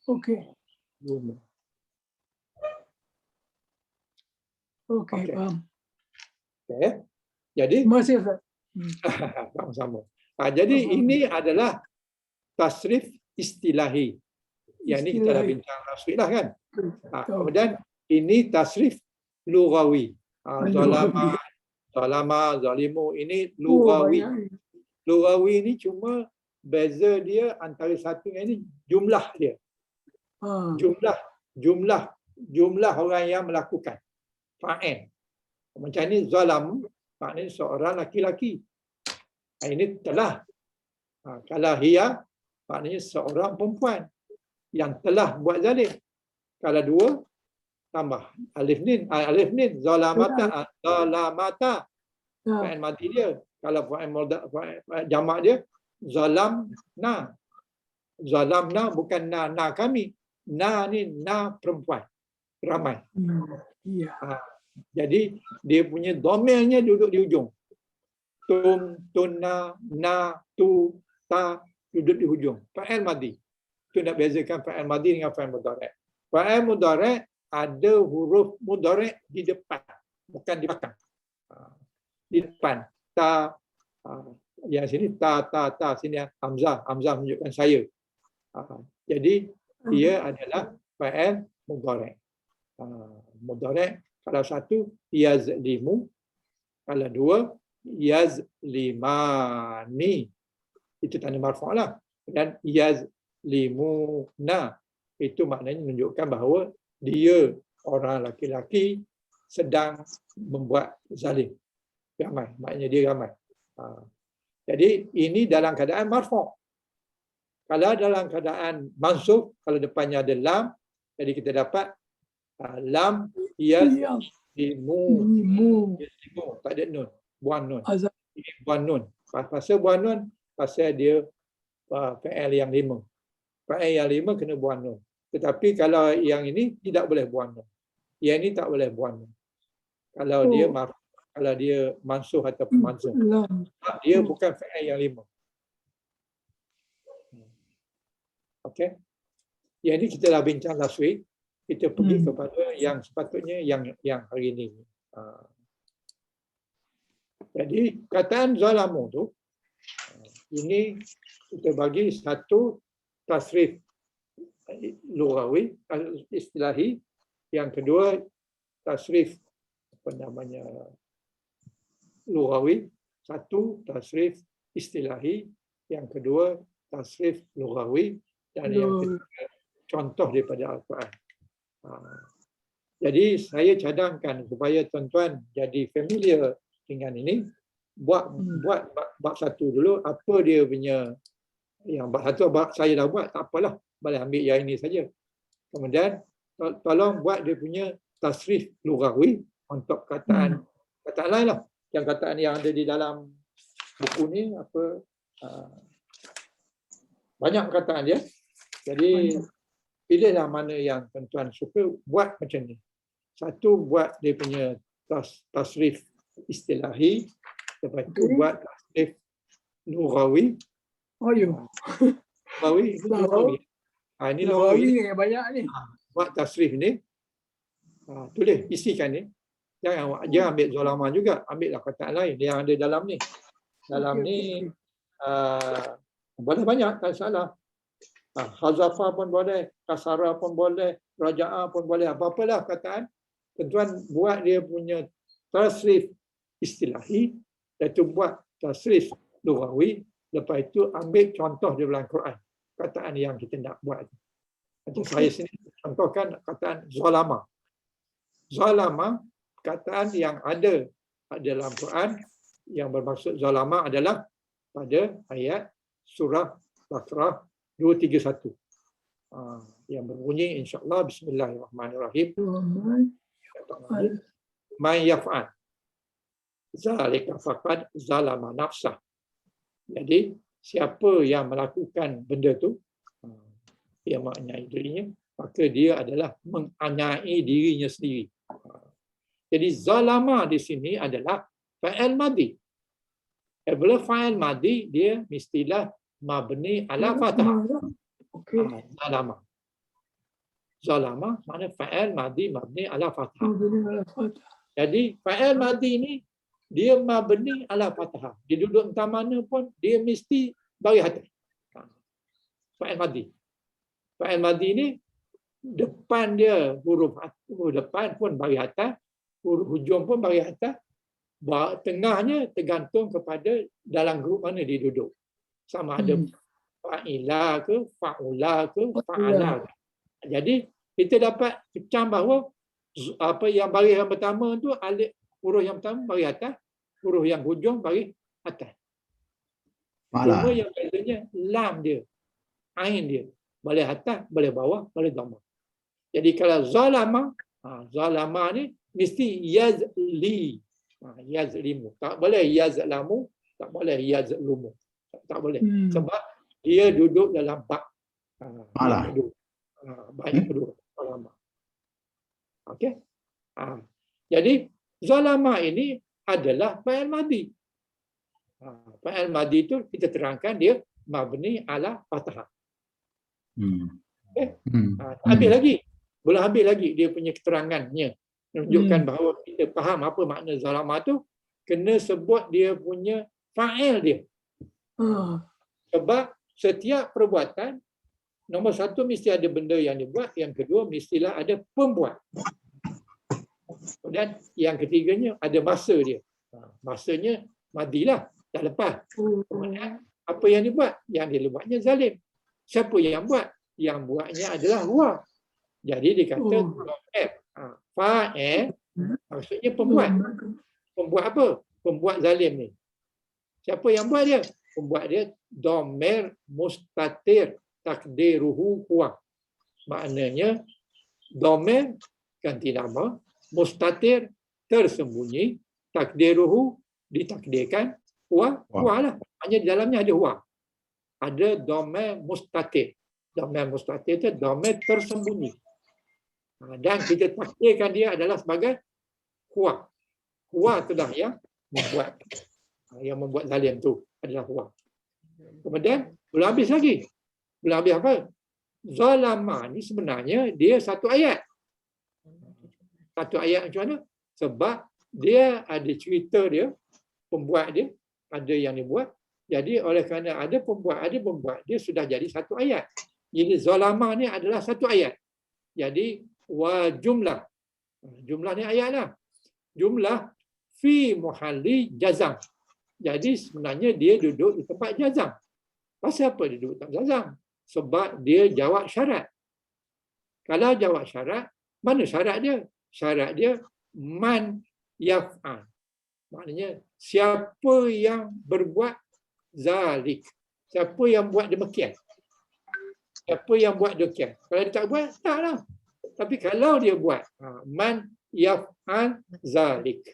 Okey. Zulumun. Okey, Okey. faham. Okey. Jadi Terima kasih, Ustaz. sama-sama. Jadi ini adalah tasrif istilahi. Yang ini kita dah bincang last week lah kan. Kemudian ini tasrif lughawi. Zalama, zalimu, ini lughawi. Lughawi ini cuma beza dia antara satu dengan ini jumlah dia. Jumlah orang yang melakukan. Fa'il. Macam ni zalam, maknanya seorang laki-laki. Ini telah. Kalau hiya, maknanya seorang perempuan yang telah buat zalim. Kalau dua, tambah alif nin, zalamata, fa'il mati dia. Kalau fa'il jamak dia, zalamna. Zalamna bukan na kami. Na ni na perempuan. Ramai. Jadi dia punya domainnya duduk di ujung. Tunna, na, tu, ta duduk di hujung. Fa'il madi. Itu nak bezakan fa'il madi dengan fa'il mudhari'. Fa'il mudhari' ada huruf mudhari' di depan, bukan di belakang. Di depan. Ta, yang sini ta, sini hamzah menunjukkan saya. Jadi dia adalah fa'il mudhari'. Mudhari' kalau satu yazlimu, kalau dua yazlimani, itu tanda marfu' lah. Dan yazlimuna, itu maknanya menunjukkan bahawa dia orang laki-laki sedang membuat zalim. Ramai, maknanya dia ramai. Jadi ini dalam keadaan marfu'. Kalau dalam keadaan mansub, kalau depannya ada lam, jadi kita dapat lam yazlimu, tak ada nun, buang nun. Buang nun. Pasal buang nun, pasal dia fa'il yang 5. Fa'il yang 5 kena buang nun. Tetapi kalau yang ini tidak boleh buang nun. Yang ini tak boleh buang nun. Kalau dia kalau dia mansuh ataupun mansub. Dia bukan fa'il yang 5. Okey. Yang ini kita dah bincang last week. Kita pergi kepada yang sepatutnya yang hari ini. Jadi kataan zalamu tu, ini kita bagi satu tasrif lughawi, istilahi. Yang kedua tasrif lughawi. Satu tasrif istilahi. Yang kedua tasrif lughawi. Dan yang ketiga contoh daripada Al-Quran. Jadi saya cadangkan supaya tuan-tuan jadi familiar dengan ini, buat bab satu dulu, apa dia punya, yang bab satu saya dah buat, tak apalah, boleh ambil yang ini saja. Kemudian tolong buat dia punya tasrif lughawi untuk kataan lain lah, yang kataan yang ada di dalam buku ni, banyak kataan dia. Jadi pilihlah mana yang tuan-tuan suka, buat macam ni. Satu, buat dia punya tasrif istilahi. Lepas tu buat tasrif lughawi. Lughawi. Ini lughawi yang banyak ni. Buat tasrif ni. Tulis, isikan ni. Jangan ambil zalama juga. Ambillah kataan lain yang ada dalam ni. Dalam ni boleh banyak, tak salah. Hazafa pun boleh, kasara pun boleh, raja'ah pun boleh, apa-apalah kataan. Tuan buat dia punya tasrif istilahi, iaitu buat tasrif lughawi, lepas itu ambil contoh di dalam Quran, kataan yang kita nak buat. Macam saya sini contohkan kataan zalama. Zalama, kataan yang ada dalam Quran yang bermaksud zalama adalah pada ayat surah Baqarah 231 yang berbunyi insya-Allah bismillahirrahmanirrahim. Man yaf'al. zalika faqad zalama nafsah. Jadi siapa yang melakukan benda tu, dia menganiaya dirinya, maka dia adalah menganiaya dirinya sendiri. Jadi zalama di sini adalah fa'il madhi. Bila fa'il madhi, dia mestilah mabni ala fathah. Okey. Zalama. Zalama makna fa'il madhi mabni ala fathah. Jadi fa'il madhi ni dia mabni ala fathah. Dia duduk entah mana pun dia mesti bagi atas. Fa'il madhi. Fa'il madhi ni depan dia huruf depan pun bagi atas, huruf hujung pun bagi atas, tengahnya tergantung kepada dalam grup mana dia duduk. Sama ada fa'ila ke, fa'ula ke, fa'ala ke. Jadi kita dapat kecam bahawa apa yang baris yang pertama tu alif, huruf yang pertama bagi atas, huruf yang hujung bagi atas. Cuma yang bedanya lam dia, ain dia, boleh atas, boleh bawah, boleh dhamma. Jadi kalau zalama, zalama ni mesti yazli. Yazlimu. Tak boleh yazlamu, tak boleh yazlumu. Tak boleh. Sebab dia duduk dalam bab. Banyak kedua. Zalama. Okey. Jadi zalama ini adalah fa'il madhi. Fa'il madhi itu kita terangkan dia mabni ala fathah. Okay. Habis lagi. Belum habis lagi dia punya keterangannya. Menunjukkan bahawa kita faham apa makna zalama tu, kena sebut dia punya fa'il dia. Sebab setiap perbuatan, nombor satu mesti ada benda yang dibuat, yang kedua mestilah ada pembuat. Dan yang ketiganya ada masa dia. Masanya madilah, dah lepas. Kemudian apa yang dibuat? Yang dia buatnya zalim. Siapa yang buat? Yang buatnya adalah huwa. Jadi dikata fa'il maksudnya pembuat. Pembuat apa? Pembuat zalim ni. Siapa yang buat dia? Pembuat dia dhamir mustatir takdiruhu huwa. Maknanya dhamir ganti nama, mustatir tersembunyi, takdiruhu ditakdirkan, huwa lah. Maknanya di dalamnya ada huwa. Ada dhamir mustatir. Dhamir mustatir itu dhamir tersembunyi. Dan kita takdirkan dia adalah sebagai huwa. Huwa itulah yang membuat zalim tu adalah huwa. Kemudian belum habis lagi. Belum habis apa? Zalama ni sebenarnya dia satu ayat. Satu ayat macam mana? Sebab dia ada cerita dia, pembuat dia, ada yang dibuat. Jadi oleh kerana ada pembuat, dia sudah jadi satu ayat. Jadi zalama ni adalah satu ayat. Jadi wa jumlah. Jumlah ni ayat lah. Jumlah fi muhalli jazam. Jadi sebenarnya dia duduk di tempat jazam. Pasal apa dia duduk di tempat jazam? Sebab dia jawab syarat. Kalau jawab syarat, mana syarat dia? Syarat dia man yaf'al. Maknanya siapa yang berbuat zalik. Siapa yang buat demikian. Siapa yang buat demikian. Kalau dia tak buat, taklah. Tapi kalau dia buat, man yaf'al zalik.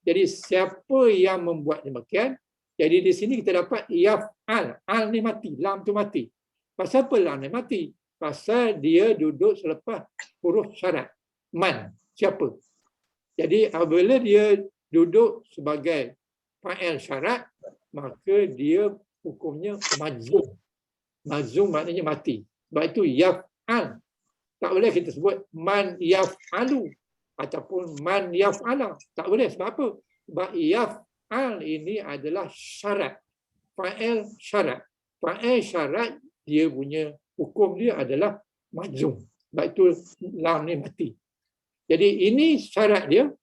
Jadi siapa yang membuat demikian, jadi di sini kita dapat yaf'al. Al ni mati, lam tu mati. Pasal apa lam ni mati? Pasal dia duduk selepas huruf syarat. Man, siapa? Jadi apabila dia duduk sebagai fa'il syarat, maka dia hukumnya majzum. Majzum maknanya mati. Sebab itu yaf'al. Tak boleh kita sebut man yaf'alu ataupun man yaf'ala. Tak boleh. Sebab apa? Sebab yaf'al ini adalah syarat. Fa'il syarat. Fa'il syarat dia punya hukum dia adalah majzum. Sebab itu lam ni mati. Jadi ini syarat dia.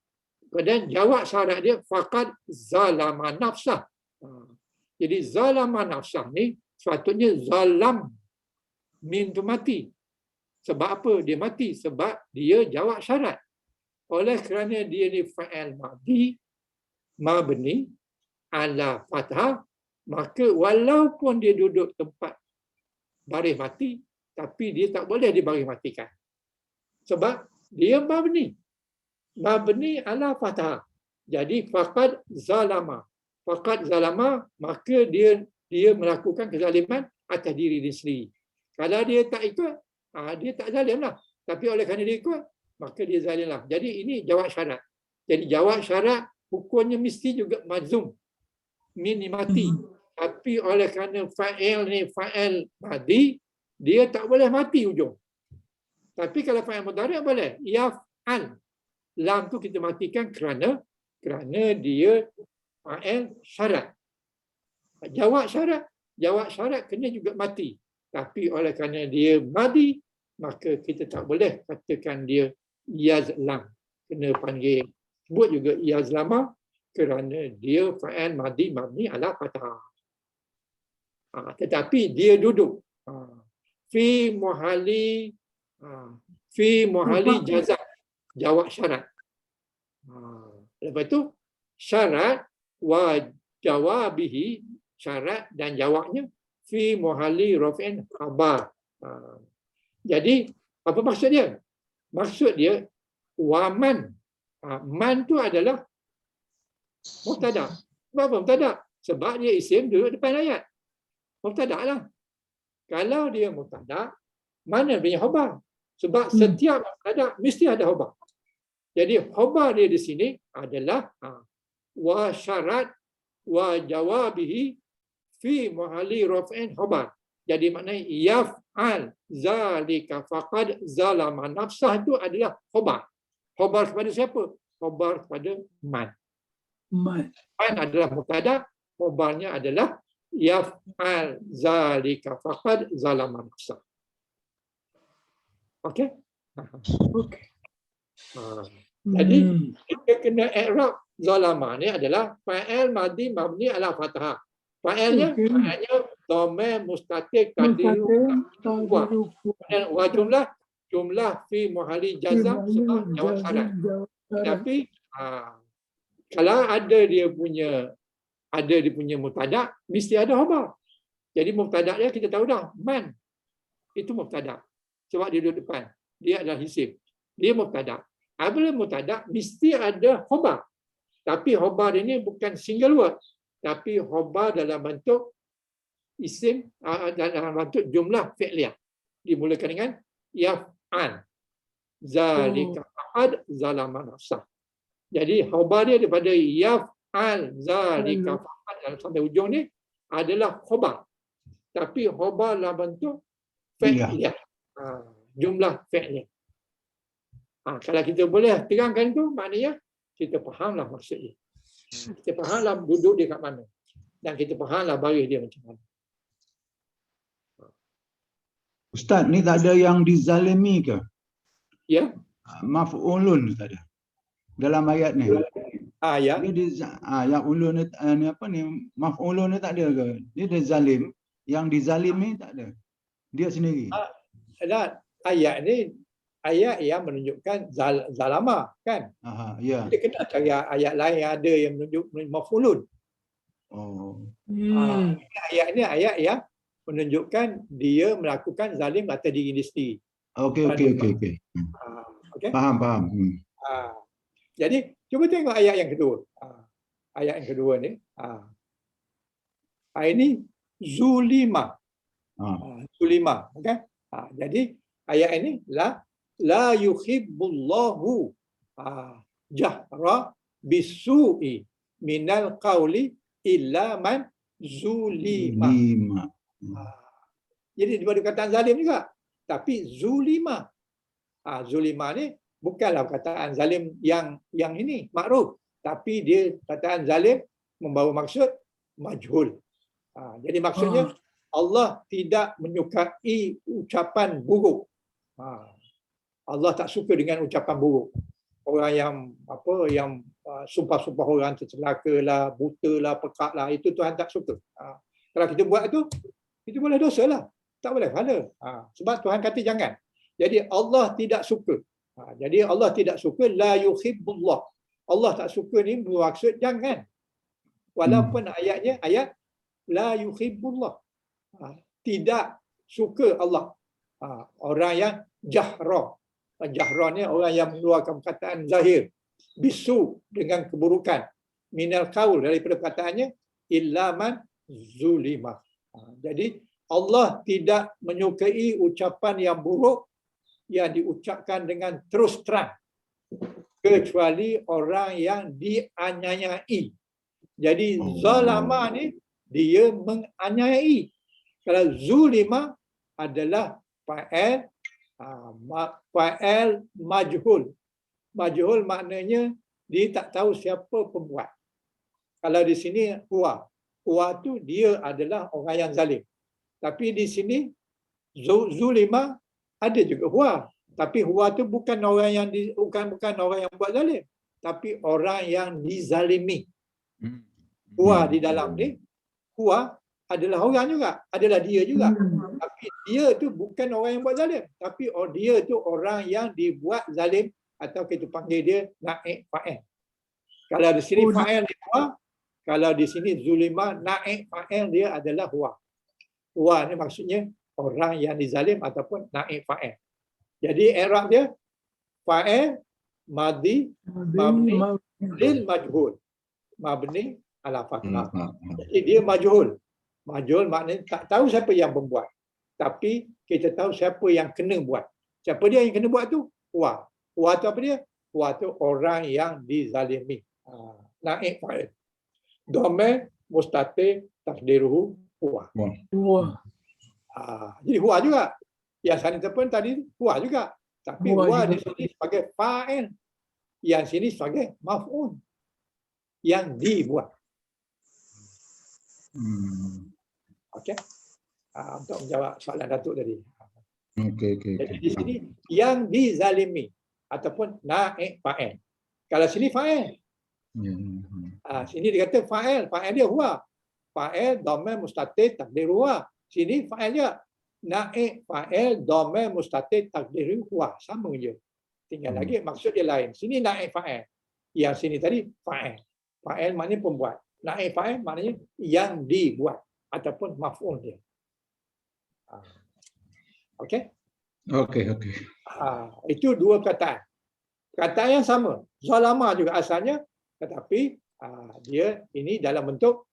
Dan jawab syarat dia faqad zalama nafsah. Jadi zalama nafsah ni sepatutnya zalam min tu mati. Sebab apa dia mati? Sebab dia jawab syarat. Oleh kerana dia ni fa'il madhi mabni ala fathah, maka walaupun dia duduk tempat baris mati, tapi dia tak boleh dibaris matikan. Sebab dia mabni ala fathah. Jadi faqad zalama. Faqad zalama, maka dia melakukan kezaliman atas diri dia sendiri. Kalau dia tak ikut, dia tak zalim lah. Tapi oleh kerana dia ikut, maka dia zalim lah. Jadi ini jawab syarat. Jadi jawab syarat hukumnya mesti juga mazum. Min mati. Tapi oleh kerana fa'il ni fa'il madi, dia tak boleh mati ujung. Tapi kalau fa'il mudhari' boleh. Yaf'al. Lam tu kita matikan kerana dia fa'il syarat. Jawab syarat kena juga mati. Tapi oleh kerana dia madi, maka kita tak boleh katakan dia yazlam. Kena panggil, sebut juga yazlama kerana dia fa'il madi mabni ala fathah. Tetapi dia duduk fi muhali jazak, jawab syarat. Lepas tu syarat wa jawabihi, syarat dan jawabnya fi muhali raf'in khabar. Jadi apa maksud dia? Maksud dia waman. Man tu adalah mubtada. Kenapa mubtada? Sebab dia isim duduk depan ayat. Mubtada lah. Kalau dia mubtada, mana punya khabar? Sebab setiap mubtada mesti ada khabar. Jadi khabar dia di sini adalah wa syarat wa jawabihi fi muhalli raf'in khabar. Jadi maknanya yaf'al zalika faqad zalama nafsah itu adalah khabar. Khabar kepada siapa? Khabar kepada man. Man adalah mubtada, khabarnya adalah yaf'al zalika faqad zalama nafsah. Okey? Okey. Jadi kita kena i'rab zalama ni adalah fa'il madhi mabni ala fathah. Fa'ilnya dhamir mustatir taqdiru wa jumlah fi muhalli jazam sebab jawab syarat. Tapi kalau ada dia punya mubtada, mesti ada khabar. Jadi mubtada dia kita tahu dah, man itu mubtada. Sebab dia duduk depan. Dia adalah isim. Dia mubtada. Apabila mubtada mesti ada khabar. Tapi khabar ini bukan single word, tapi khabar dalam bentuk isim, dalam bentuk jumlah fi'liyah. Dimulakan dengan yaf'al zalika faqad zalama nafsah. Jadi khabar dia daripada yaf'al zalika faqad sampai ujung ni adalah khabar. Tapi khabar dalam bentuk fi'liyah. Jumlah fi'liyah. Kalau kita boleh terangkan tu, maknanya kita fahamlah maksudnya. Kita fahamlah duduk dia kat mana. Dan kita fahamlah baris dia macam mana. Ustaz, ni tak ada yang dizalimi ke? Ya. Maf'ulun tak ada. Dalam ayat ni. Ya. Yang ulun ni apa ni? Maf'ulun ni tak ada ke? Dia ada zalim. Yang dizalimi tak ada. Dia sendiri. Dan ayat ni ayat yang menunjukkan zalama kan? Ya. Kita kena cari ayat lain yang ada yang menunjuk maf'ulun. Ayat ni ayat yang menunjukkan dia melakukan zalim atas diri dia sendiri. Okey. Faham. Jadi cuba tengok ayat yang kedua. Ayat yang kedua ni. Ini zulima. Zulima, okey? Jadi ayat ini la yuhibbullahu jahra bisu'i minal qawli illa man zulima. Jadi daripada kataan zalim juga. Tapi zulima. Zulima ni bukanlah perkataan zalim yang ini makruf, tapi dia perkataan zalim membawa maksud majhul. Jadi maksudnya Allah tidak menyukai ucapan buruk. Allah tak suka dengan ucapan buruk. Orang yang sumpah-sumpah orang tercelakalah, butalah, pekaklah, itu Tuhan tak suka. Kalau kita buat itu boleh dosa lah. Tak boleh pahala. Sebab Tuhan kata jangan. Jadi Allah tidak suka. Jadi Allah tidak suka la yuhibbullah. Allah tak suka ni bermaksud jangan. Walaupun ayatnya ayat la yuhibbullah. Tidak suka Allah. Orang yang jahra. Jahra ni orang yang mengeluarkan perkataan zahir. bisu dengan keburukan, minal qaul daripada perkataannya, illa man zulima. Jadi Allah tidak menyukai ucapan yang buruk yang diucapkan dengan terus terang kecuali orang yang dianiayai. Jadi zalama ni dia menganiayai. Kalau zulima adalah fa'il majhul. Majhul maknanya dia tak tahu siapa pembuat. Kalau di sini huwa. Huwa tu dia adalah orang yang zalim. Tapi di sini zulima ada juga huwa. Tapi huwa tu bukan orang yang bukan orang yang buat zalim, tapi orang yang dizalimi. Huwa di dalam ni, huwa adalah orang juga, adalah dia juga. Tapi dia tu bukan orang yang buat zalim, tapi dia tu orang yang dibuat zalim, atau kita panggil dia naik fa'il. Kalau di sini fa'il dia huwa, kalau di sini zulima, naik fa'il dia adalah huwa. Huwa ni maksudnya orang yang dizalim ataupun naik fa'il. Jadi i'rab dia fa'il madhi mabni lil majhul. Mabni ala fathah. Jadi dia majhul. Majhul maknanya tak tahu siapa yang membuat. Tapi kita tahu siapa yang kena buat. Siapa dia yang kena buat tu? Huwa. Huwa tu apa dia? Huwa tu orang yang dizalimi. Naik fa'il. Dhamir mustatir takdiruhu huwa. Jadi huwa juga. Yang sana pun tadi huwa juga. Tapi huwa di sini sebagai fa'il. Yang sini sebagai maf'ul. Yang dibuat. Okey. Untuk menjawab soalan Datuk tadi. Jadi di sini yang dizalimi ataupun naik fa'il. Kalau sini fa'il. Sini dia kata fa'il. Fa'il dia huwa. Fa'il dhamir mustatir takdir huwa. Sini fa'il dia. Naik fa'il dhamir mustatir takdir huwa. Sama je. Tinggal lagi maksud dia lain. Sini naik fa'il. Yang sini tadi fa'il. Fa'il maknanya pembuat. Naik fa'il maknanya yang dibuat ataupun maf'ul dia. Okey? Okey. Itu dua perkataan. Perkataan yang sama. Zalama juga asalnya, tetapi dia ini dalam bentuk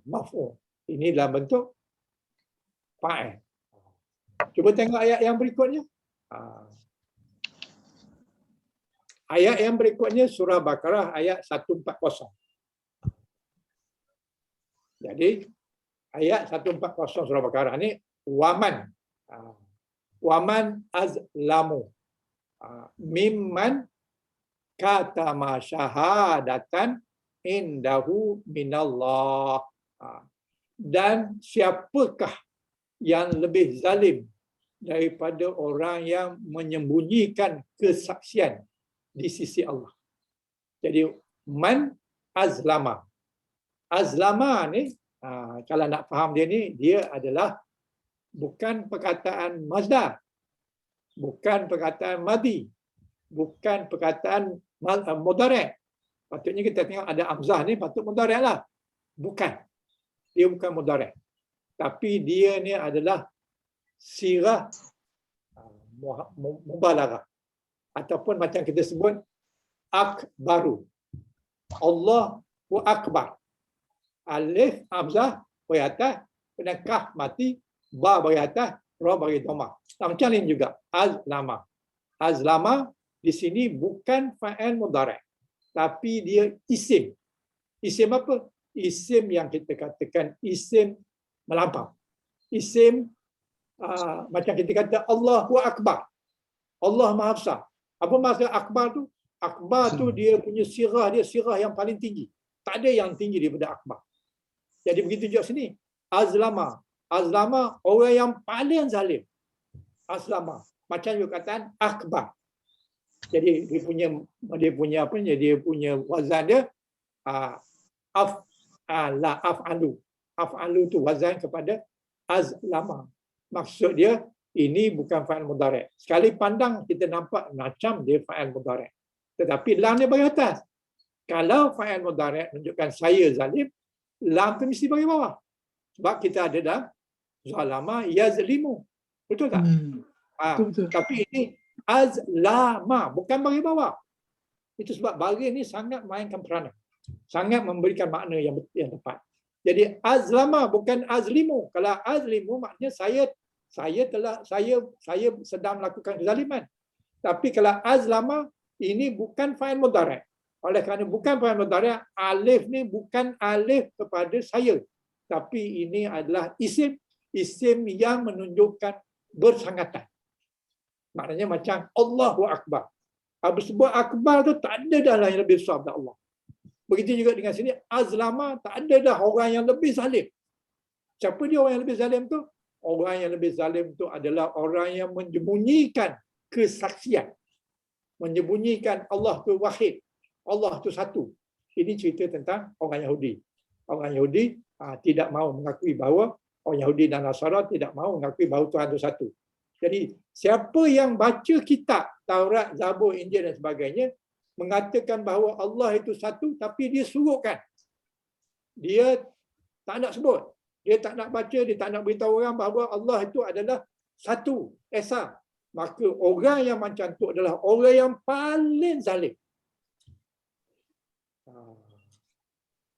maf'ul. Ini dalam bentuk fa'il. Cuba tengok ayat yang berikutnya. Ayat yang berikutnya surah Baqarah ayat 140. Jadi ayat 140 surah Baqarah ni waman. Waman azlamu mimman katama syahadatan indahu minallah. Dan siapakah yang lebih zalim daripada orang yang menyembunyikan kesaksian di sisi Allah. Jadi man azlama. Azlama ni kalau nak faham dia ni, dia adalah bukan perkataan masdar, bukan perkataan madhi, bukan perkataan mudhari'. Patutnya kita tengok ada hamzah ni patut mudhari' lah. Bukan. Dia bukan mudhari'. Tapi dia ni adalah sirah mubalaghah. Ataupun macam kita sebut akbaru. Allahu akbar. Alif hamzah bagi atas, kemudian kaf mati, ba bagi atas, ra bagi dhamma. Macam lain juga azlama. Azlama di sini bukan fa'il mudhari', tapi dia isim. Isim apa? Isim yang kita katakan isim melampau. Isim macam kita kata Allahu akbar. Allah Maha Besar. Apa maksud akbar tu? Akbar tu dia punya sirah, dia sirah yang paling tinggi. Tak ada yang tinggi daripada akbar. Jadi begitu juga sini. Azlama. Azlama orang yang paling zalim. Azlama. Macam juga kataan akbar. Jadi dia punya apa ni? Dia punya wazan dia af'alu. Af'alu tu wazan kepada azlama. Maksud dia ini bukan fa'il mudhari'. Sekali pandang kita nampak macam dia fa'il mudhari'. Tetapi lam dia bagi atas. Kalau fa'il mudhari' menunjukkan saya zalim, lam tu mesti bagi bawah. Sebab kita ada dalam zalama yazlimu. Betul tak? Betul. Tapi ini azlama, bukan bagi bawah. Itu sebab baris ni sangat mainkan peranan. Sangat memberikan makna yang tepat. Jadi azlama bukan azlimu. Kalau azlimu maknanya saya sedang melakukan kezaliman. Tapi kalau azlama ini bukan fa'il mudhari'. Oleh kerana bukan fa'il mudhari', alif ni bukan alif kepada saya. Tapi ini adalah isim yang menunjukkan bersangatan. Maknanya macam Allahu Akbar. Sebab akbar tu tak ada dah lah yang lebih besar daripada Allah. Begitu juga dengan sini, azlama tak ada dah orang yang lebih zalim. Siapa dia orang yang lebih zalim tu? Orang yang lebih zalim tu adalah orang yang menyembunyikan kesaksian. Menyembunyikan Allah tu wahid. Allah tu satu. Ini cerita tentang orang Yahudi. Orang Yahudi tidak mahu mengakui bahawa orang Yahudi dan Nasara tidak mahu mengakui bahawa Tuhan itu satu. Jadi siapa yang baca kitab Taurat, Zabur, Injil dan sebagainya mengatakan bahawa Allah itu satu tapi dia surutkan. Dia tak nak sebut. Dia tak nak baca, dia tak nak beritahu orang bahawa Allah itu adalah satu, esa. Maka orang yang macam itu adalah orang yang paling zalim.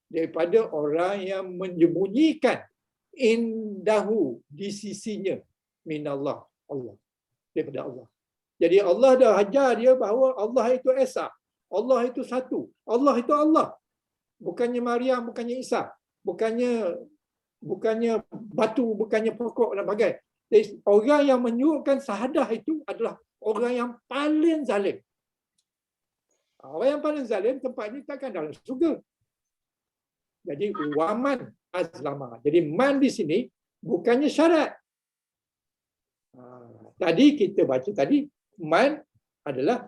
Daripada orang yang menyembunyikan indahu di sisinya minallah, Allah, daripada Allah. Jadi Allah dah ajar dia bahawa Allah itu esa, Allah itu satu, Allah itu Allah. Bukannya Maryam, bukannya Isa, bukannya batu, bukannya pokok dan bagai. Jadi orang yang menyuruhkan syahadah itu adalah orang yang paling zalim. Orang yang paling zalim tempatnya takkan dalam surga. Jadi waman azlama. Jadi man di sini bukannya syarat. Tadi kita baca tadi man adalah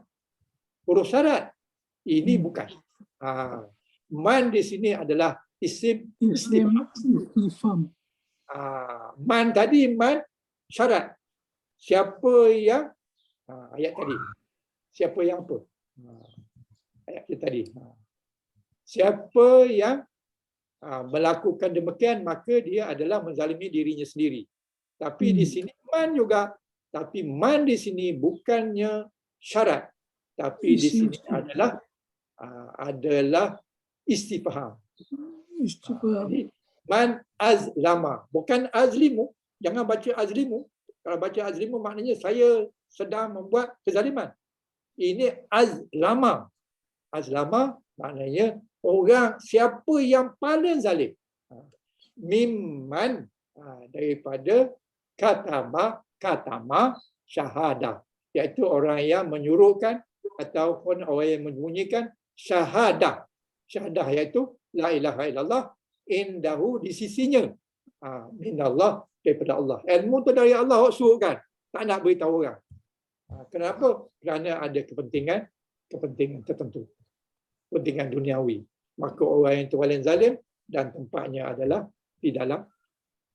huruf syarat. Ini bukan. Man di sini adalah isim istifham. Man tadi man syarat. Siapa yang ayat tadi? Siapa yang apa? Ayat kita tadi. Siapa yang melakukan demikian maka dia adalah menzalimi dirinya sendiri. Tapi di sini man juga. Tapi man di sini bukannya syarat. Tapi di sini adalah istifham. Man azlama. Bukan azlimu. Jangan baca azlimu. Kalau baca azlimu maknanya saya sedang membuat kezaliman. Ini azlama. Azlama maknanya orang siapa yang paling zalim. Mimman daripada katama syahadah. Iaitu orang yang menyuruhkan ataupun orang yang menyembunyikan syahadah. Syahadah iaitu la ilaha illallah indahu di sisinya. Minallah daripada Allah. Ilmu tu dari Allah awak suruhkan. Tak nak beritahu orang. Kenapa? Kerana ada kepentingan tertentu. Kepentingan duniawi. Maka orang yang paling zalim dan tempatnya adalah di dalam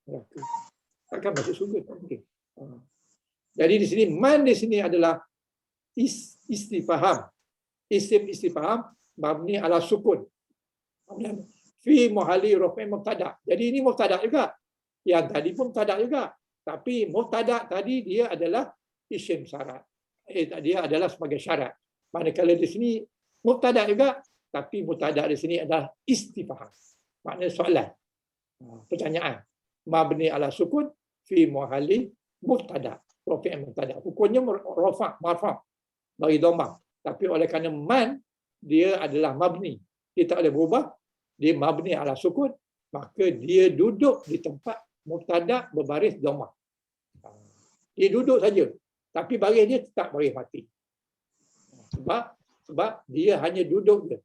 neraka. Takkan masuk surga, tak mungkin. Jadi di sini man di sini adalah istifham. Isim istifham mabni ala sukun. Fi muhalli rafi' mubtada. Jadi ini mubtada juga. Yang tadi pun mubtada juga. Tapi mubtada tadi dia adalah isim syarat. Dia adalah sebagai syarat. Manakala di sini mubtada juga, tapi mubtada di sini adalah istifham. Maknanya soalan. Pertanyaan. Mabni ala sukun fi muhalli mubtada. Rafi' mubtada. Hukumnya rafa' marfa' bagi dhammah. Tapi oleh kerana man dia adalah mabni. Dia tak boleh berubah. Dia mabni ala sukun, maka dia duduk di tempat mubtada berbaris dhammah. Dia duduk saja. Tapi baris dia tetap baris mati. Sebab dia hanya duduk je.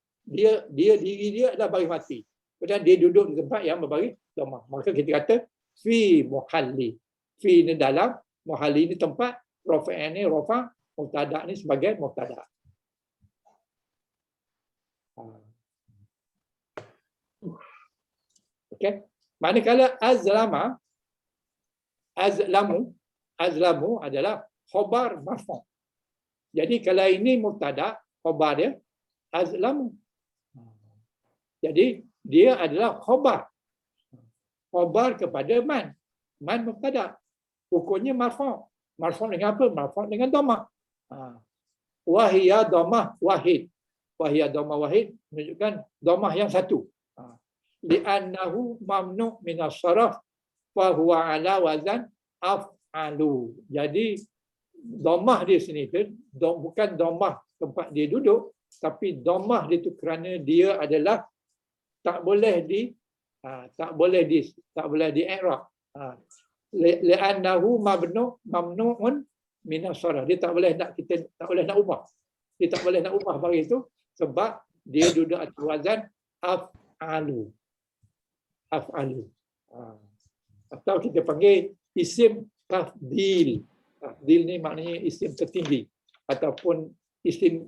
Diri dia adalah baris mati. Kemudian dia duduk di tempat yang berbaris dhammah. Maka kita kata fi muhalli. Fi ni dalam, muhalli ni tempat, rafa' ni rafa', mubtada ni sebagai mubtada. Okey. Manakala azlamu adalah khabar marfu'. Jadi kalau ini mubtada, khabar dia azlamu. Jadi dia adalah khabar. Khabar kepada man. Man mubtada. Hukumnya marfu'. Marfu' dengan apa? Marfu' dengan dhammah. Wahiya dhammah wahid. Wahia dhamma wahid menunjukkan dhammah yang satu. Li'annahu mamnu' min as-sarf fa huwa ala wazan af'alu. Jadi dhammah di sini tu bukan dhammah tempat dia duduk, tapi dhammah dia tu kerana dia adalah tak boleh di i'rab. Li'annahu mamnu'un min as-sarf. Dia tak boleh nak ubah. Dia tak boleh nak ubah bagi itu sebab dia duduk atas wazan af'alu. Atau kita panggil isim tafdil. Tafdil ni maknanya isim tertinggi ataupun isim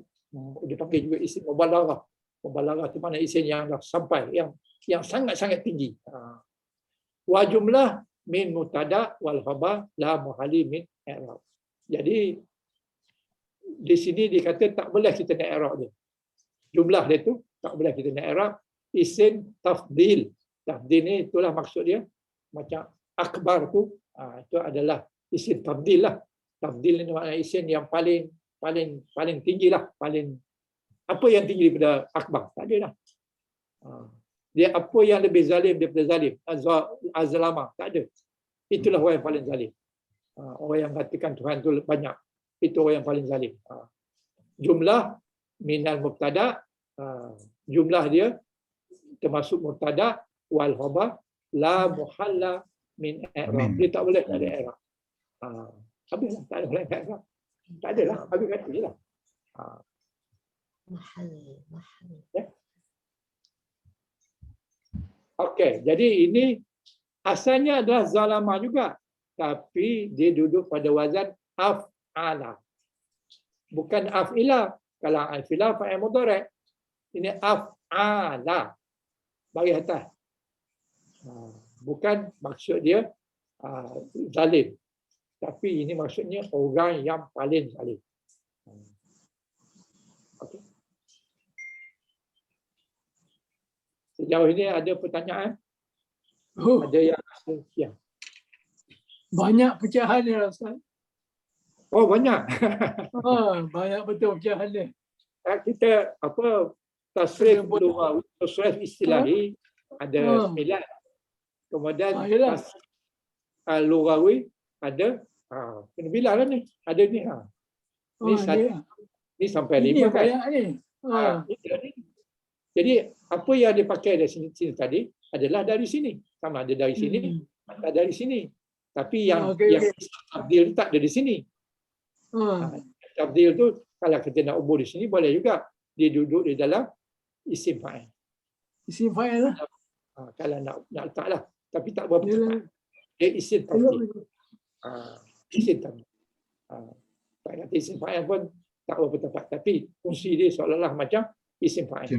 dipanggil juga isim mubalaghah. Mubalaghah itu mana isim yang dah sampai yang sangat-sangat tinggi. Wa jumlah min mutada wal khabar la muhalli min i'rab. Jadi di sini dikata tak boleh kita nak i'rab dia. Jumlah dia tu tak boleh kita nak i'rab. Isim tafdil. Tafdil ni itulah maksud dia. Macam akbar tu, itu adalah isim tafdil lah. Tafdil ni maknanya isim yang paling tinggi lah. Apa yang tinggi daripada akbar? Tak ada lah. Dia apa yang lebih zalim daripada zalim? Azlama. Tak ada. Itulah orang yang paling zalim. Orang yang mengatakan Tuhan tu banyak. Itu orang yang paling zalim. Jumlah minal mubtada, jumlah dia termasuk mubtada wal khabar la muhalla min i'rab. Dia tak boleh ada i'rab. Habislah, tak ada boleh i'rab. Tak ada lah, habis kata je lah. Okey, jadi ini asalnya adalah zalama juga, tapi dia duduk pada wazan af'ala. Bukan af'ila. Kalau af'ila fa'il mudhari'. Ini af'ala. Bagi atas. Bukan maksud dia zalim. Tapi ini maksudnya orang yang paling zalim. Okay. Sejauh ini ada pertanyaan? Ada yang ya. Banyak pecahan ya Ustaz. Oh, banyak. Banyak betul pecahan dia. Kita tasrif lughawi, tasrif istilahi ada 9. Kemudian tasrif lughawi ada kena bilang lah ni. Ada ni. Ni sampai 5 kan. Jadi apa yang dipakai dari sini tadi adalah dari sini. Sama ada dari sini atau dari sini. Tapi yang tabdil tak ada di sini. Tabdil tu kalau kita nak ubur di sini boleh juga. Dia duduk di dalam isim fa'il. Isim fa'il lah. Kalau nak letak lah. Tapi tak berapa tepat. Dia isim tabdil. Isim tabdil. Tak kata isim fa'il pun tak berapa tepat. Tapi fungsi dia seolah-olah macam isim fa'il.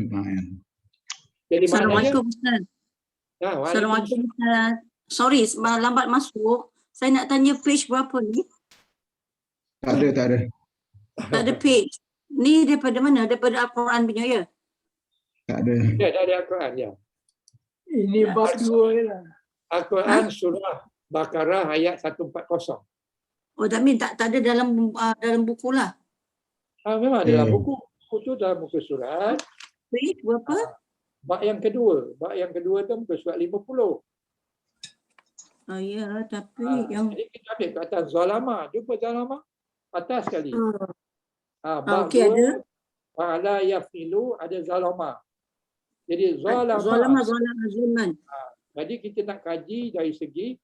Jadi Assalamualaikum Ustaz. Assalamualaikum Ustaz. Sorry, lambat masuk. Saya nak tanya page berapa ni? Tak ada. Tak ada page. Ni daripada mana? Daripada Al-Quran punya ya? Tak ada. Ya, dari Al-Quran ya. Ini bab 2 je lah. Al-Quran surah Baqarah ayat 140. Oh, tak ada dalam buku lah. Memang dalam buku. Buku tu dalam buku surat. Page berapa? Bab yang kedua. Bab yang kedua tu muka surat 50. Ya, tapi yang... Jadi kita ambil kata zalama. Jumpa zalama? Atas sekali. Bab okey, 2. ada. Fa'ala yafilu ada zalama. Jadi zalama. Zulman. Jadi kita nak kaji dari segi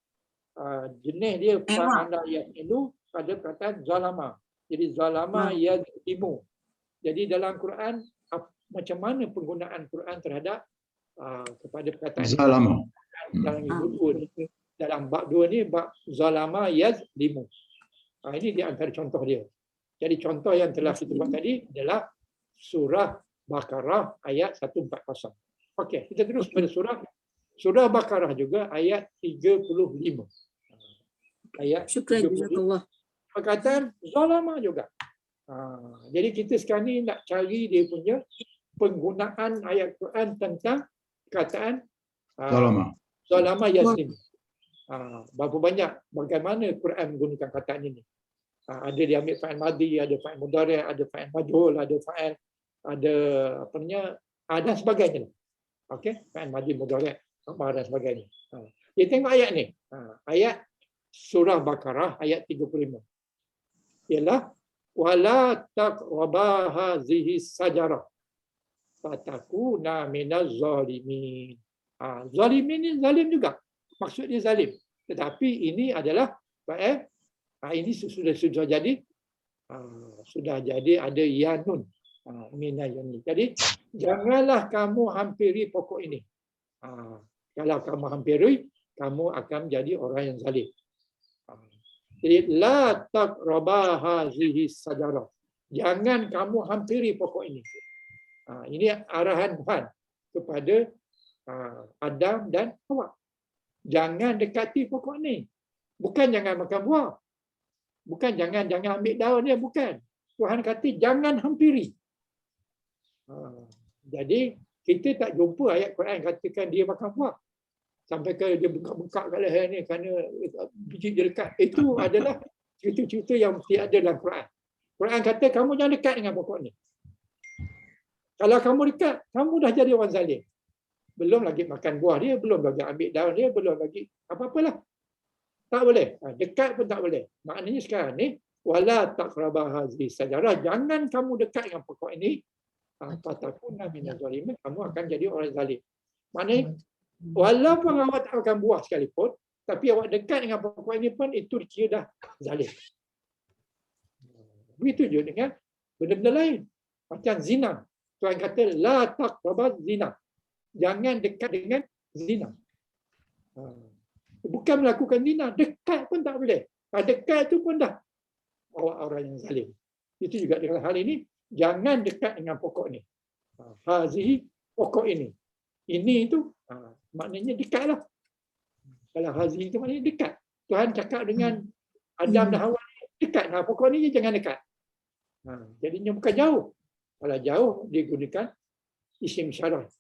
jenis dia fa'ala yafilu pada perkataan zalama. Jadi zalama yazlimu. Jadi dalam Quran macam mana penggunaan Quran terhadap kepada perkataan zalama. Dalam bab 2 ni bab zalama yazlimu. Ini di antara contoh dia. Jadi contoh yang telah kita buat tadi adalah surah Baqarah ayat 140. Okey, kita terus pada surah Baqarah juga ayat 35. Ayat Syukran jazakallah. Perkataan zalama juga. Jadi kita sekarang ni nak cari dia punya penggunaan ayat Quran tentang perkataan zalama yazlim. Berapa banyak bagaimana Quran menggunakan perkataan ini. Ada dia ambil fa'il madhi, ada fa'il mudhari', ada fa'il majhul, ada fa'il ada apa namanya, dan sebagainya. Okey, fi'il madhi mudhari' dan sebagainya. Kita tengok ayat ni. Ayat surah Baqarah ayat 35. Ialah wala taqraba hazihi sajarah fatakuna minaz zalimin. Zalimin ni zalim juga. Maksud dia zalim. Tetapi ini adalah ini sudah jadi ada yanun minayun. Jadi janganlah kamu hampiri pokok ini. Kalau kamu hampiri, kamu akan jadi orang yang zalim. Jadi la taqraba hazihi sajarah. Jangan kamu hampiri pokok ini. Ini arahan Tuhan kepada Adam dan Hawa. Jangan dekati pokok ni. Bukan jangan makan buah. Bukan jangan ambil daun dia, bukan. Tuhan kata jangan hampiri. Jadi kita tak jumpa ayat Quran katakan dia makan buah. Sampai ke dia buka-buka kat leher ni kerana biji dia dekat. Itu adalah cerita-cerita yang mesti ada dalam Quran. Quran kata kamu jangan dekat dengan pokok ni. Kalau kamu dekat, kamu dah jadi orang zalim. Belum lagi makan buah dia, belum lagi ambil daun dia, belum lagi apa-apalah. Tak boleh. Dekat pun tak boleh. Maknanya sekarang ni wala taqraba hazihi sajarah, jangan kamu dekat dengan pokok ini. Fatakuna minaz zalimin, kamu akan jadi orang zalim. Maknanya walaupun awak tak makan buah sekalipun, tapi awak dekat dengan pokok ini pun itu dikira dah zalim. Begitu juga dengan benda-benda lain. Macam zina. Tuhan kata la taqraba zina. Jangan dekat dengan zina. Bukan melakukan zina, dekat pun tak boleh. Dekat itu pun dah orang yang zalim. Itu juga dengan hal ini, jangan dekat dengan pokok ni. Hazihi, pokok ini. Ini itu maknanya dekatlah. Kalau hazihi itu maknanya dekat. Tuhan cakap dengan Adam dan Hawa, dekat. Pokok ni jangan dekat. Jadinya bukan jauh. Kalau jauh, dia gunakan isim syarat.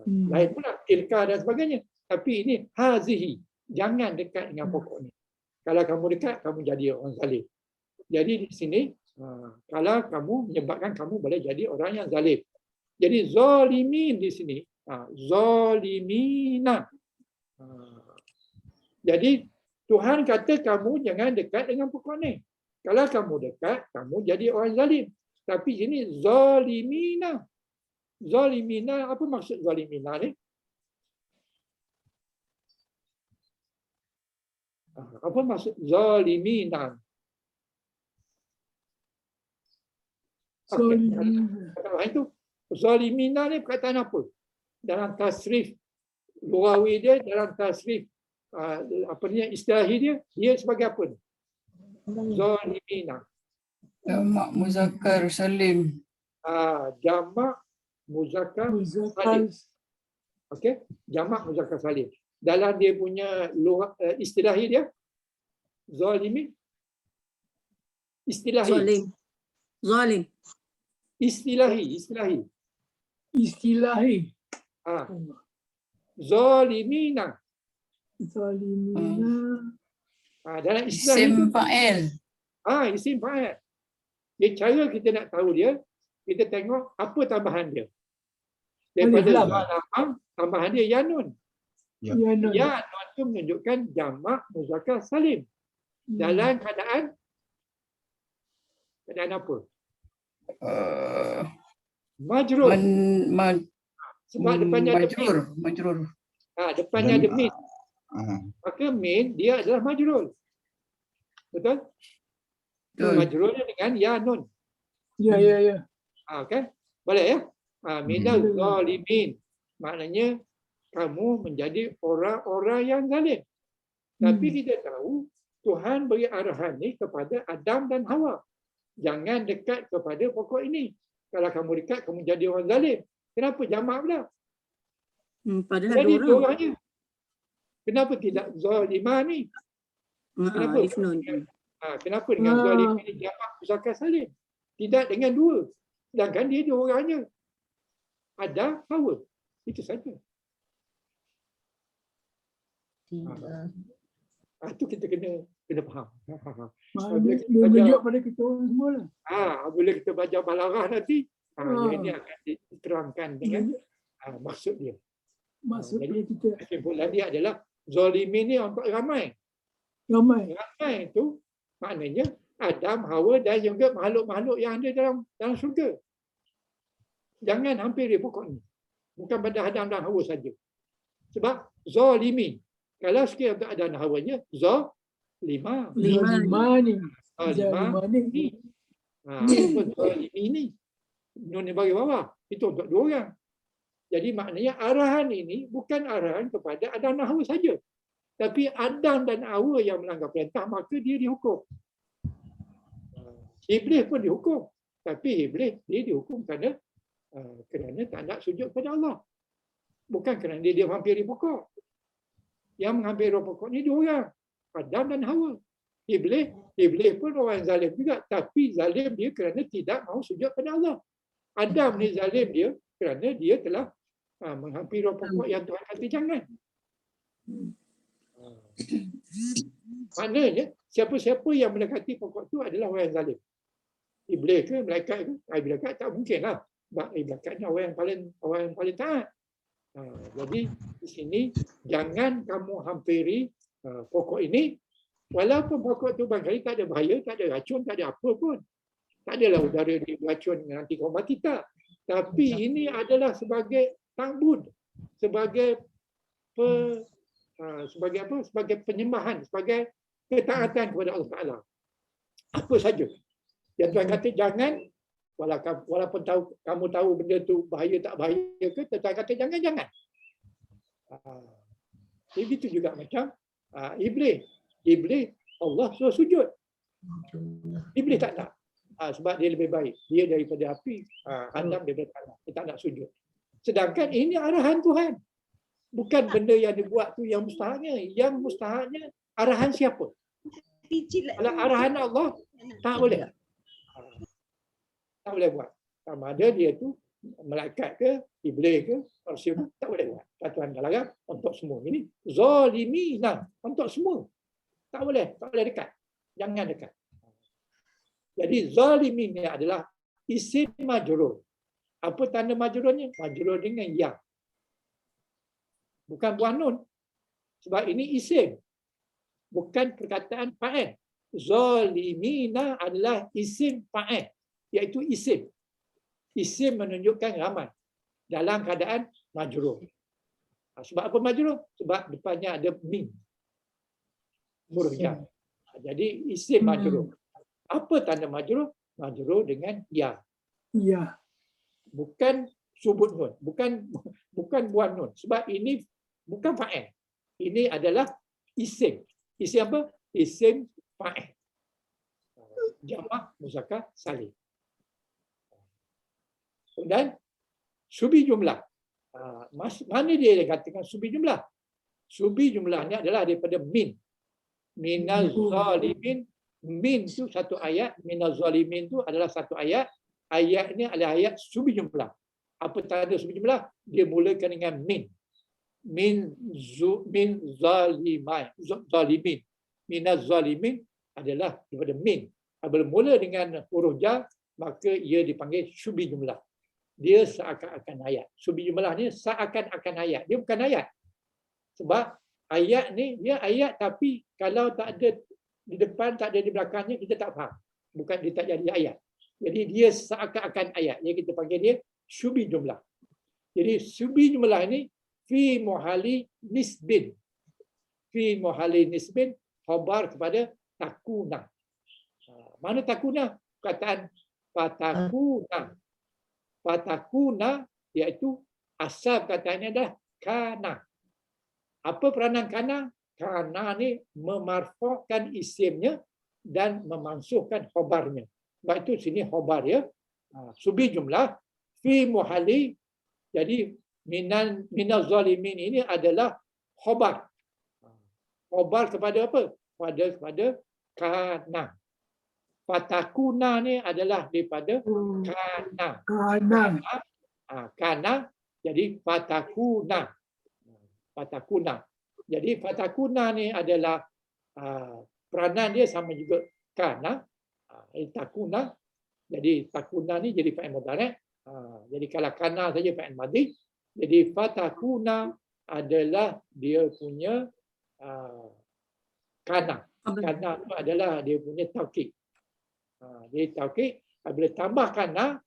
Lain pula, tilka dan sebagainya. Tapi ini hazihi. Jangan dekat dengan pokok ni. Kalau kamu dekat, kamu jadi orang zalim. Jadi di sini, kalau kamu menyebabkan kamu boleh jadi orang yang zalim. Jadi zalimin di sini. Zalimina. Jadi Tuhan kata kamu jangan dekat dengan pokok ni. Kalau kamu dekat, kamu jadi orang zalim. Tapi ini zalimina. Zalimina, apa maksud zalimina ni? Apa maksud zalimina? Okay. Itu zalimina ni perkataan apa? Dalam tasrif lugawi dia, dalam tasrif apa ni istilahi dia sebagai apa ni? Zalimina. Jamak muzakkar salim. Jamak muzakkar salim. Okey, jamak muzakkar salim. Dalam dia punya istilahi dia zalimin. Istilahi. Zalim. Istilahi. Zalimina. Dalam istilahi Isim fa'il. Isim fa'il. Dia cara kita nak tahu dia, kita tengok apa tambahan dia. Daripada zalam, tambahan dia yanun. Yanun itu menunjukkan jamak muzakkar salim. Dalam keadaan apa? Majrur. Sebab depannya ada majrur. Depannya ada min. Maka min dia adalah majrur. Betul? Majrurnya dengan ya nun. Ya. Kan? Boleh ya? Minal zalimin. Maknanya kamu menjadi orang-orang yang zalim. Tapi kita tahu Tuhan beri arahan ni kepada Adam dan Hawa. Jangan dekat kepada pokok ini. Kalau kamu dekat, kamu jadi orang zalim. Kenapa jamak pula? Padahal jadi dua orang. orangnya. Kenapa tidak zalimah ni? Kenapa? Kenapa dengan zalim ini jamak muzakkar salim? Tidak dengan dua. Sedangkan dia dua orangnya. Ada Hawa. Itu saja. Itu kita kena faham. Dia menunjuk pada kita orang semua lah. Bila kita belajar balarah nanti, Yang ini akan diterangkan dengan maksud dia. Maksud Jadi kita kesimpulan dia adalah zalimin ni untuk ramai. ramai. Ramai itu maknanya Adam, Hawa dan juga makhluk-makhluk yang ada dalam syurga. Jangan hampiri pokok ini. Bukan pada Adam dan Hawa saja. Sebab zalimin. Kalau sekiranya untuk Adam dan Hawanya, zalimah. Lima ni. Zalimah Lima ni. ni. Zalimin ni. Nun ni bagi bawah. Itu untuk dua orang. Jadi maknanya arahan ini bukan arahan kepada Adam dan Hawa saja. Tapi Adam dan Hawa yang melanggar perintah, maka dia dihukum. Iblis pun dihukum. Tapi Iblis dia dihukum kerana tak nak sujud kepada Allah. Bukan kerana dia menghampiri pokok. Yang menghampiri pokok ni dua orang. Adam dan Hawa. Iblis pun orang zalim juga. Tapi zalim dia kerana tidak mahu sujud kepada Allah. Adam ni zalim dia kerana dia telah menghampiri pokok yang Tuhan kata jangan. Maknanya siapa-siapa yang mendekati pokok tu adalah orang yang zalim. Iblis ke malaikat ke? Malaikat tak mungkin lah. Sebab malaikat ni orang yang paling taat. Jadi di sini jangan kamu hampiri pokok ini, walaupun pokok tu barangkali tak ada bahaya, tak ada racun, tak ada apa pun. Tak adalah udara diracun nanti kau mati tak. Tapi ini adalah sebagai ta'bud, sebagai sebagai penyembahan, sebagai ketaatan kepada Allah Taala. Apa saja. Yang Tuhan kata jangan, walaupun kamu tahu benda tu bahaya tak bahaya ke, Tuhan kata jangan. Begitu juga macam Iblis. Iblis Allah suruh sujud. Iblis tak nak. Sebab dia lebih baik. Dia daripada api, Adam daripada tanah. Dia tak nak sujud. Sedangkan ini arahan Tuhan. Bukan benda yang dibuat tu yang mustahaknya. Yang mustahaknya arahan siapa? Kalau arahan Allah, tak boleh. Tak boleh buat. Sama ada dia tu malaikat ke, iblis ke, manusia ke, tak boleh buat. Tuhan dah larang untuk semua. Ini zalimina, untuk semua. Tak boleh dekat. Jangan dekat. Jadi zalimin ni adalah isim majrur. Apa tanda majrurnya? Majrur dengan ya. Bukan buah nun. Sebab ini isim. Bukan perkataan fa'il. Zalimina adalah isim fa'il. Iaitu isim. Isim menunjukkan ramai. Dalam keadaan majrur. Sebab apa majrur? Sebab depannya ada min. Huruf ya. Jadi isim majrur. Apa tanda majrur? Majrur dengan ya. Ya. Bukan subut nun. Bukan buah nun. Sebab ini bukan fa'il. Ini adalah isim. Isim apa? Isim fa'il. Jamak muzakkar salim. Dan subi jumlah. Mana dia yang katakan subi jumlah? Subi jumlah ni adalah daripada min. Minaz zalimin. Min tu satu ayat. Minaz zalimin tu adalah satu ayat. Ayat ni adalah ayat subi jumlah. Apa tanda subi jumlah? Dia mulakan dengan min. Min zalimin. Minaz zalimin adalah daripada min. Apabila mula dengan huruf jar, maka ia dipanggil subi jumlah. Dia seakan-akan ayat. Subi jumlah ni seakan-akan ayat. Dia bukan ayat. Sebab ayat ni dia ayat, tapi kalau tak ada di depan, tak ada di belakangnya, kita tak faham. Bukan dia tak jadi ayat. Jadi dia seakan-akan ayat. Jadi kita panggil dia subi jumlah. Jadi subi jumlah ni fi muhali nisbin. Fi muhali nisbin khabar kepada takuna. Mana takuna? Perkataan fatakuna. Fatakuna iaitu asal katanya adalah kana. Apa peranan kana? Kana ni memarfu'kan isimnya dan memansuhkan khabarnya. Sebab itu sini khabar ya. Subi jumlah fi muhali. Jadi minaz zalimin ini adalah khabar. Khabar kepada apa? Kepada kana. Fatakuna ni adalah daripada kana. Kana. Jadi fatakuna. Fatakuna. Jadi fatakuna ni adalah peranan dia sama juga kana. Takuna. Jadi takuna ni jadi fa'il mudhari'. Jadi kalau kana saja fa'il madhi, jadi fatakuna adalah dia punya kana. Kana itu adalah dia punya taukid. Jadi taukid apabila tambah kana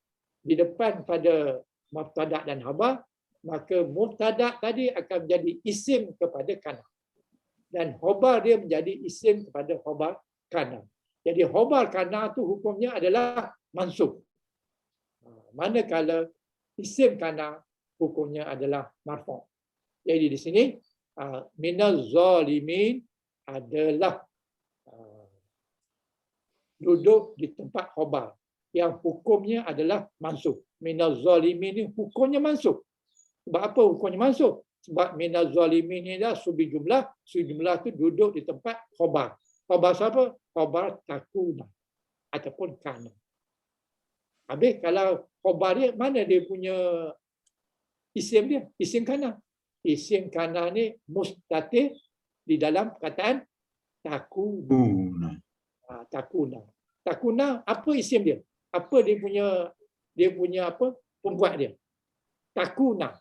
di depan pada mubtada' dan khabar, maka mubtada' tadi akan menjadi isim kepada kana. Dan khabar dia menjadi isim kepada khabar kana. Jadi khabar kana tu hukumnya adalah mansub. Manakala isim kana hukumnya adalah marfu'. Jadi di sini minaz zalimin adalah duduk di tempat khabar yang hukumnya adalah mansub. Minaz zalimin ni hukumnya mansub. Sebab apa hukumnya mansub? Sebab minaz zalimin ni dah subi jumlah tu duduk di tempat khabar. Khabar siapa? Khabar takuna ataupun kana. Habis kalau khabar dia, mana dia punya isim dia? Isim kana. Isim kana ni mustatir di dalam perkataan takuna. Takuna. Takuna apa isim dia? Apa dia punya apa? Pembuat dia. Takuna.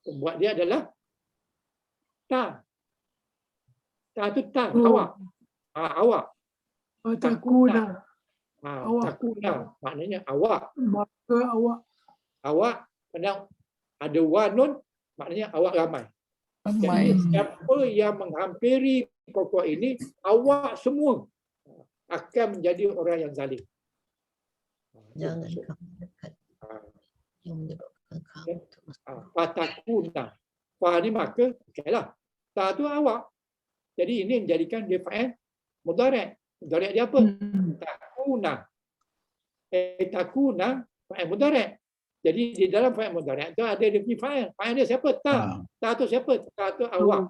Pembuat dia adalah ta. Ta tu ta, awak. Awak. Takuna. Awak. Takuna maknanya awak. Maka awak. Awak kadang ada wanun maknanya awak ramai. Ramai. Jadi siapa yang menghampiri pokok ini, awak semua akan menjadi orang yang zalim. Jangan kamu dekat yang menyebabkan kamu tu. Fatakuna. Fa ni maka okeylah. Ta tu awak. Jadi ini menjadikan dia fa'il mudhari'. Mudhari' dia apa? Takuna. Takuna fa'il mudhari'. Jadi di dalam fa'il mudhari' tu ada dia punya fa'il. Fa'il dia siapa? Ta. Ta tu siapa? Ta tu awak.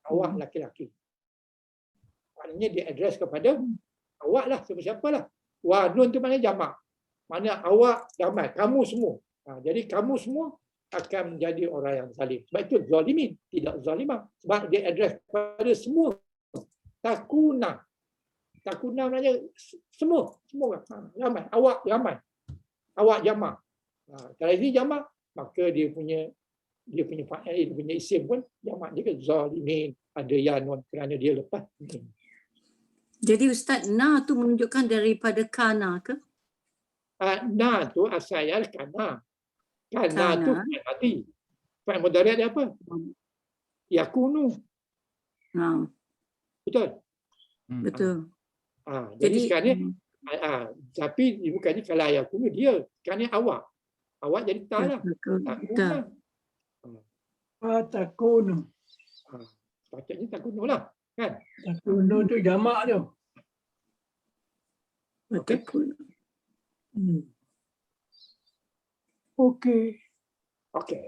Awak laki-laki. Maknanya dia address kepada awak lah, siapa-siapalah. Wa nun tu maknanya jamak. Maknanya awak ramai, kamu semua. Jadi kamu semua akan menjadi orang yang zalim. Sebab itu zalimin, tidak zalimah. Sebab dia address kepada semua. Takuna. Takuna maknanya semua orang. Ramai, awak ramai. Awak jamak. Kalau ini jamak, maka dia punya fa'il, dia punya isim pun jamak juga zalimin. Ada ya nun kerana dia lepas. Jadi Ustaz, na tu menunjukkan daripada kana ke? Na tu asal kana. Kana tu fa'il madhi. Fa'il mudhari' dia apa? Yakunu. Betul? Betul. Jadi sekarang ni tapi bukannya kalau yakunu dia, sekarang ni awak. Awak jadi ta lah. Takuna. Takunu. Patutnya takunu lah. Kan? Takunu tu jamak tu. Okey. Okey. Okey.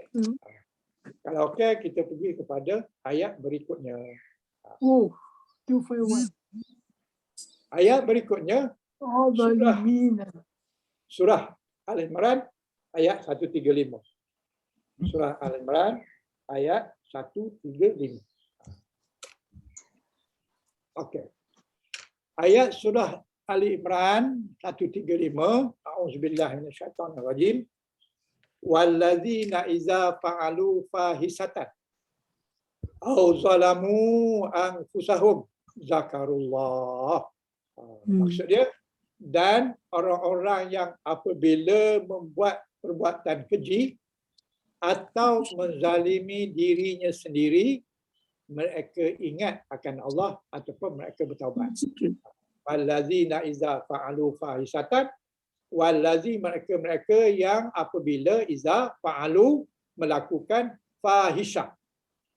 Kalau okey, kita pergi kepada ayat berikutnya. 251. Ayat berikutnya surah Al-Imran ayat 135. Surah Al-Imran ayat 135. Okey. Ayat surah Al-Imran 135. A'udzubillahi minasyaitonirrajim. Wallazina iza fa'alu fahisatan aw zalamu anfusahum zakarullah. Maksud dia, dan orang-orang yang apabila membuat perbuatan keji atau menzalimi dirinya sendiri, mereka ingat akan Allah ataupun mereka bertaubat. Wallazina iza fa'alu fahisatan, wallazi mereka yang apabila iza fa'alu melakukan fahisyah.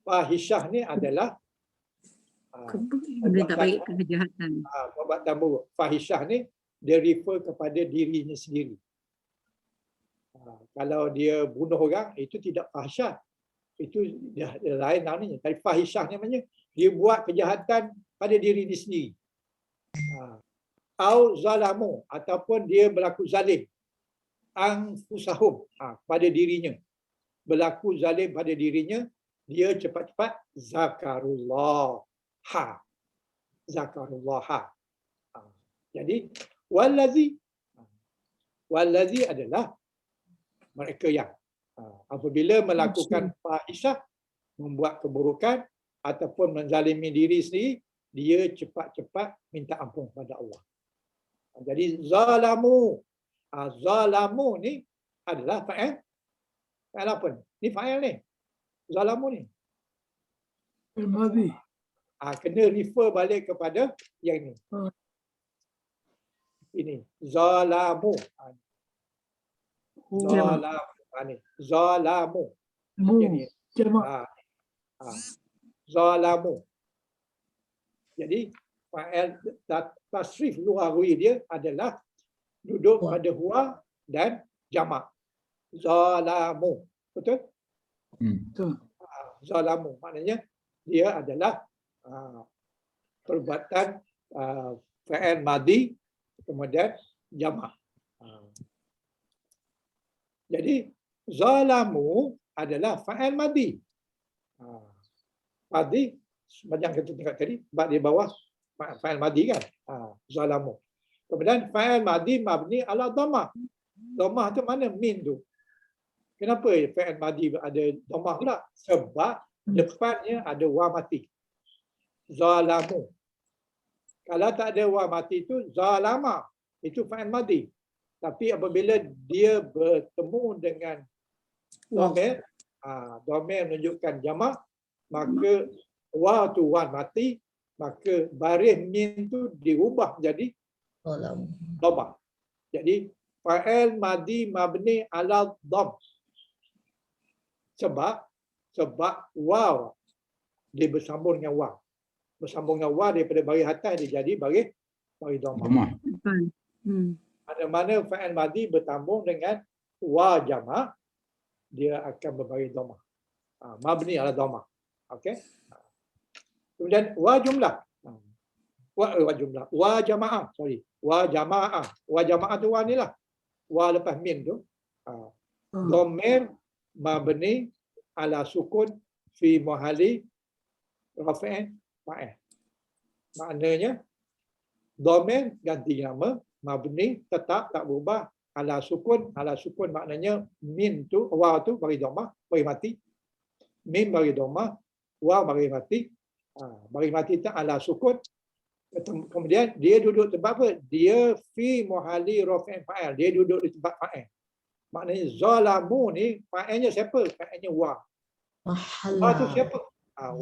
Fahisyah ni adalah tak baik kejahatan. perbuatan buruk. Fahisyah ni dia refer kepada dirinya sendiri. Kalau dia bunuh orang, itu tidak fahisyah. Itu dah lain namanya. Tapi fahisyah ni namanya dia buat kejahatan pada diri dia sendiri. Au zalamu, ataupun dia berlaku zalim. Anfusahum, pada dirinya. Berlaku zalim pada dirinya, dia cepat-cepat zakarullah. Zakarullah. Jadi wallazi adalah mereka yang apabila melakukan fahisyah, membuat keburukan ataupun menzalimi diri sendiri, dia cepat-cepat minta ampun kepada Allah. Jadi zalamu. Zalamu ni adalah fa'il. Fa'il apa ni? Ni fa'il ni. Zalamu ni. Al-Madhi. Kena refer balik kepada yang ni. Ini. Zalamu. Zalamu. Ni. Zalamu. Yang ni. Jamak. Zalamu. Jadi fa'il tasrif lughawi dia adalah duduk pada huwa dan jamak. Zalamu. Betul? Betul. Zalamu maknanya dia adalah perbuatan fa'il madhi kemudian jamak. Jadi zalamu adalah fa'il madhi. Madhi macam kita tengok tadi, di bawah fa'il madhi kan. Zalamu. Kemudian fa'il madhi mabni ala dhammah. Dhammah tu mana? Min tu. Kenapa fa'il madhi ada dhammah pula? Sebab depannya ada wa mati. Zalamu. Kalau tak ada wa mati tu zalama. Itu fa'il madhi. Tapi apabila dia bertemu dengan dhamir, dhamir menunjukkan jamak, maka wa tu wa mati, maka baris min tu diubah jadi dhammah. Jadi fa'il madhi mabni ala dhamm. Sebab waw dia bersambung dengan waw. Bersambung dengan waw daripada baris atas dia jadi baris dhammah. Mana-mana fa'il madhi bertambung dengan wa jamak, dia akan berbaris dhammah. Mabni ala dhammah. Okey. Kemudian wa jumlah. Wa jumlah. Wa jamaah. Sorry. Wa jamaah. Wa jamaah tu wa ni lah. Wa lepas min tu. Dhamir mabni ala sukun fi mahali raf'in fa'il. Maknanya dhamir ganti nama, mabni tetap tak berubah, ala sukun maknanya min tu, wa tu bagi dhammah, bagi mati. Min bagi dhammah, wa bagi mati. Bagi mati tak ala sukun. Kemudian dia duduk tempat apa? Dia fi muhalli raf'in fa'il. Dia duduk di tempat fa'il. Maknanya zalamu ni fa'ilnya siapa? Fa'ilnya wa. Wa tu siapa?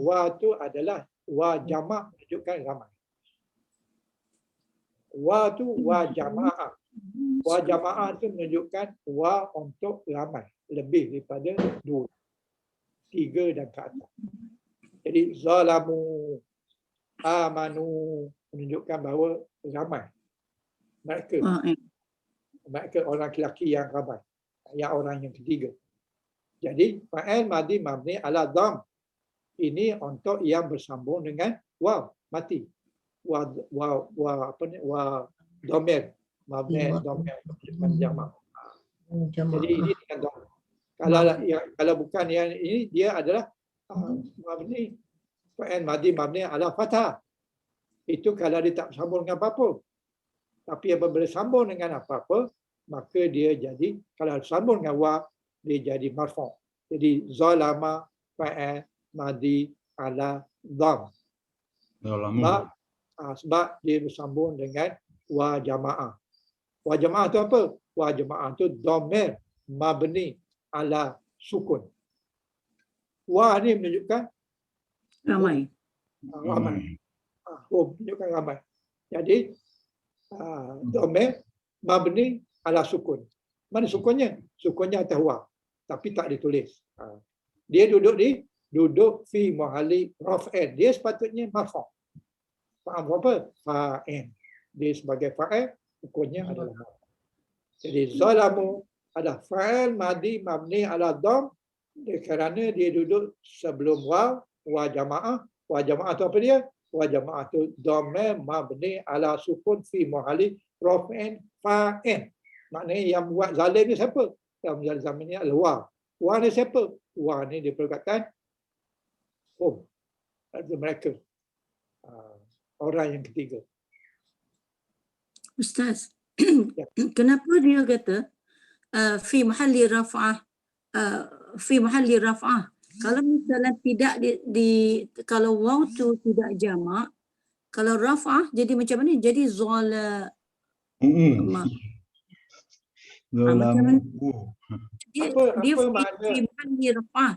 Wa tu adalah wa jamak, menunjukkan ramai. Wa tu wa jamaah. Wa jamaah tu menunjukkan wa untuk ramai. Lebih daripada 2, 3 dan ke atas. Jadi zalamu, amanu menunjukkan bahawa ramai. Mereka orang lelaki yang ramai. Yang orang yang ketiga. Jadi fa'il madhi mabni ala dhamm. Ini untuk yang bersambung dengan waw mati. Wa dhamir mabni dhamir jamak. Jadi ini dengan dhamm. Kalau bukan yang ini, dia adalah mabni fa'il madhi mabni ala fathah. Itu kalau dia tak bersambung dengan apa-apa. Tapi apabila bersambung dengan apa-apa, maka dia jadi, kalau bersambung dengan wa, dia jadi marfu'. Jadi zalama fa'il madhi ala dhamm. Sebab dia bersambung dengan wa jamaah. Wa jamaah tu apa? Wa jamaah tu dhamir mabni ala sukun. Wa ni menunjukkan Ramai. Ramai. Menunjukkan ramai. Jadi dhamir mabni ala sukun. Mana sukunnya? Sukunnya atas wa. Tapi tak ditulis. Dia duduk fi muhalli raf'in. Dia sepatutnya marfu'. Faham apa? Fa'in. Dia sebagai fa'il, hukumnya adalah marfu'. Jadi zalamu adalah fa'il madhi mabni ala dhamm, kerana dia duduk sebelum wa jamaah. Wa jamaah tu apa dia? Wa jamaah tu dhamir mabni ala sukun fi muhalli raf'in fa'in. Maknanya yang buat zalim ni siapa? Dalam zaman ni adalah wa. Wa ni siapa? Wa ni dia perkataan mereka. Orang yang ketiga. Ustaz, kenapa dia kata fi mahalli raf'ah, fi mahalli raf'ah. Kalau misalnya tidak kalau waw tu tidak jamak, kalau raf'ah jadi macam mana? Jadi ma- macam mana? Dia Apa fi makna mahalli raf'ah.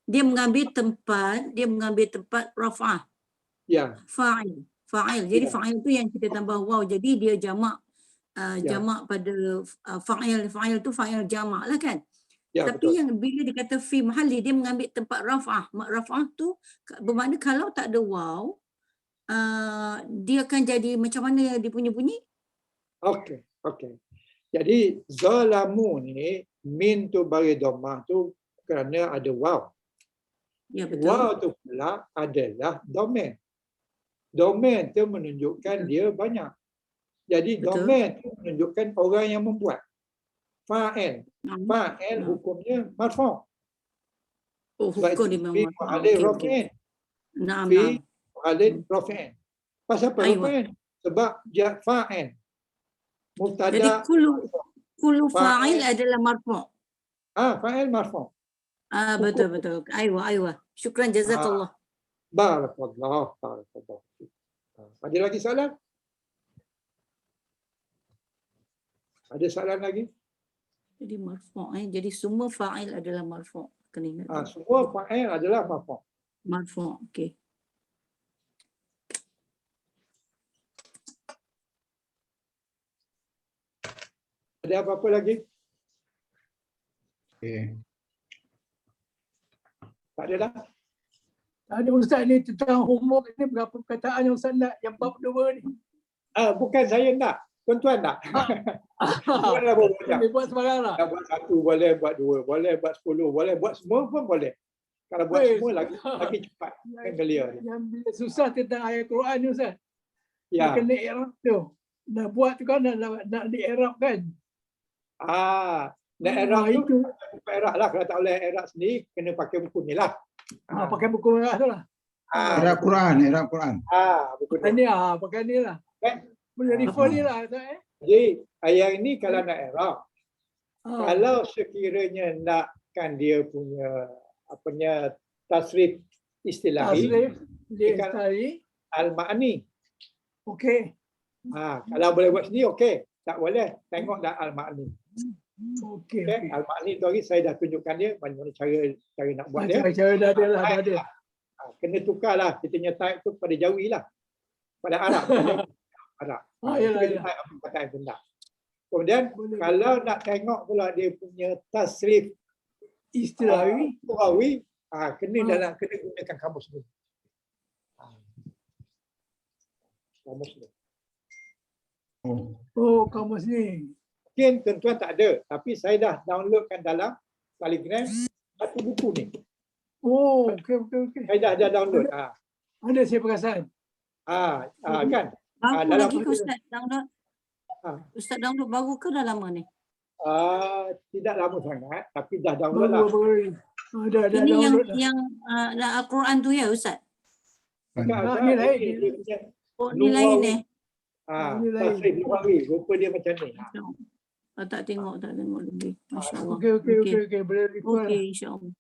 Dia mengambil tempat raf'ah. ya? Fa'il. Jadi Ya. fa'il tu yang kita tambah waw. Jadi dia jamak Ya. jamak pada fa'il. Fa'il tu fa'il jamak lah kan. Ya, Tapi betul. yang bila dikata fi mahalli, dia mengambil tempat raf'ah. Raf'ah tu bermakna kalau tak ada waw, dia akan jadi macam mana dia punya bunyi? Okey. Jadi zalamu ni min tu bagi dhammah tu kerana ada waw. Ya, betul. Waw tu pula adalah domain. Domain tu menunjukkan dia banyak. Jadi Betul. domain tu menunjukkan orang yang membuat. Fa'il. Hmm. Fa'il hukumnya marfu'. Oh, hukum dia memang. Fi alih rafi'in. Naam, Fi naam. alih rafi'in. Pasal apa Aywa. rafi'in? Sebab dia fa'il. Jadi Mubtada. kullu Fa'il. fa'il adalah marfu'. Fa'il marfu'. Betul. Aywa. Syukran jazakallah. Barakallah. Ada lagi soalan? Ada soalan lagi? Jadi marfu', jadi semua fa'il adalah marfu'. Kena ingat. Semua fa'il adalah marfu'. Marfu', okey. Ada apa-apa lagi? Tak ada dah? Tak ada Ustaz ni tentang homework ni berapa perkataan yang Ustaz nak yang bab 2 ni. Bukan saya nak. Tuan-tuan nak. Tuan-tuan boleh buat. Boleh buat sembarang lah. Nak buat 1, boleh buat 2, boleh buat 10, boleh buat semua pun boleh. Kalau buat Weh, semua lagi cepat. Kan clear. Yang bila susah tentang ayat Quran ni Ustaz. Ya. Dia kena i'rab tu. Nak buat tu kan nak di-i'rab kan. Nak i'rab tu itu. bukan i'rab lah. Kalau tak boleh i'rab sendiri, kena pakai buku ni lah. Pakai buku merah tu lah. I'rab Quran. Buku Pakai ni. ni pakai ni lah. Kan? Boleh refer ni lah Ustaz. Jadi, ayat ini kalau nak i'rab, Ah. kalau sekiranya nakkan dia punya tasrif istilahi, Tasrif, dia Ikan- tadi. al-ma'ni. Okey. Kalau boleh buat sendiri, okey. Tak boleh, tengok dah al-ma'ni. Okey. Okay? Al-ma'ni tu hari saya dah tunjukkan dia mana cara nak buat dia. Cara dah ada lah, dah ada. Kena tukarlah kita punya type tu pada Jawi lah. Pada Arab. Arab. Yalah, Kita yalah. type apa perkataan benda. Kemudian Boleh. kalau nak tengok pula dia punya tasrif Istilahi. Qurawi, kena gunakan kamus ni. Kamus ni. Oh, kamus ni. Mungkin tuan-tuan tak ada, tapi saya dah downloadkan dalam Telegram satu buku ni. Oh, okey. Saya dah download. Ada saya perasan. Kan? Baru dalam lagi ke mana- Ustaz download? Ah. Ustaz download baru ke dah lama ni? Tidak lama sangat, tapi dah download lah. Baru. Dah Ini download dah. yang Al-Quran tu ya Ustaz? Ni lain. Dia punya Oh, ni lain ni. Ni lain. tasrif lugawi, rupa dia macam ni. Tak tengok lagi. Masya-Allah. Okey. Boleh refer. Okey, insya-Allah.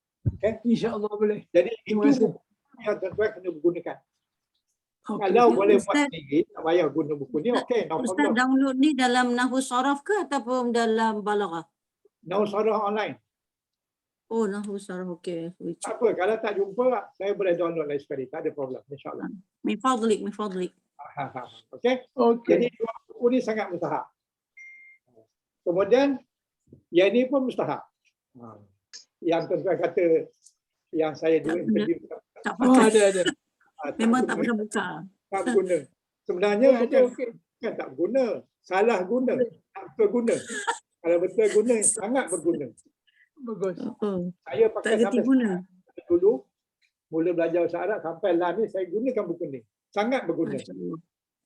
InsyaAllah boleh. Jadi Terima itu kasih. buku yang tuan-tuan kena gunakan. Okey. Kalau okey. boleh buat Ustaz- sendiri, tak payah guna buku ni, okey, no Ustaz problem. download ni dalam Nahwu Saraf ke ataupun dalam Balaghah? No sarah online. Oh, Nahwu Saraf, okey. Tak apa, kalau tak jumpa, saya boleh download lain sekali. Tak ada problem, insyaAllah. Min fadlik. Okey? Okey. Jadi dua buku ni sangat mustahak. Kemudian yang ini pun mustahak. Yang tuan-tuan kata yang saya dulu Tak interview Tak Oh, pakai. ada. Memang tak pernah buka. tak guna. Sebenarnya bukan tak guna, salah guna, tak betul guna. Kalau betul guna, sangat berguna. Bagus. Saya pakai Tak kerti sampai guna. dulu, mula belajar bahasa Arab sampai lah ni saya gunakan buku ni. Sangat berguna. Masya-Allah.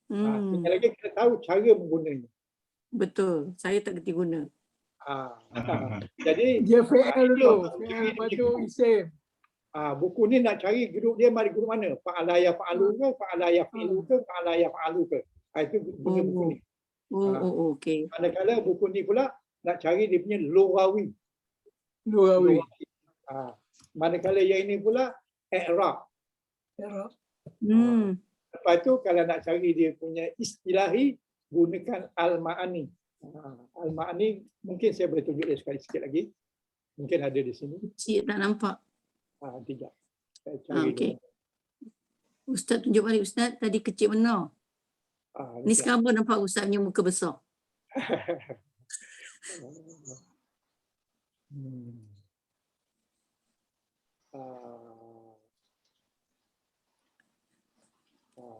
Sekali lagi kita tahu cara menggunanya. Betul. Saya tak kerti guna. Jadi Dia fail dulu. Fail, lepas tu isim. buku ni nak cari group dia mari group mana? Fa'alaya fa'alu ke, fa'alaya fa'ilu ke, fa'alaya fa'alu ke. Itu guna buku ni. Oh, okey. Manakala buku ni pula nak cari dia punya lughawi. Luawi. Manakala yang ini pula i'rab. Hmm. Lepas tu kalau nak cari dia punya istilahi, gunakan al-ma'ani. Al-ma'ani mungkin saya boleh tunjuk dia sekali sikit lagi. Mungkin ada di sini. Cik tak nampak. Tidak. Saya cari Okey. dia. Ustaz tunjuk balik Ustaz. Tadi kecil mana? Ni Sekejap. sekarang pun nampak Ustaz punya muka besar.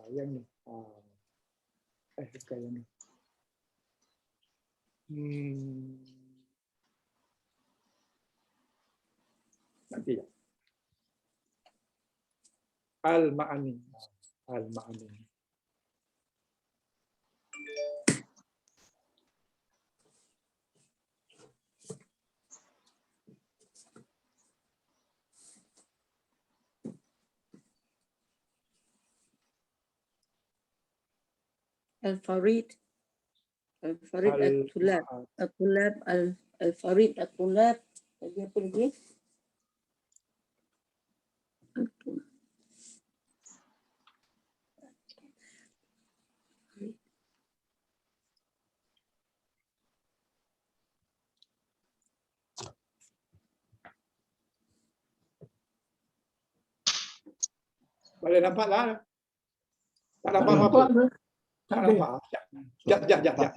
Yang ni. Bukan yang ni. Nanti ya. Al-ma'ani. Al-ma'ani. Al-Farid. Al-Farid Al-Tulab. Al-Tulab. Al-Farid Al-Tulab. Lagi apa lagi? Al-Tulab. Boleh nampak tak? Tak nampak Tak apa-apa? Tak Tak ada. nampak.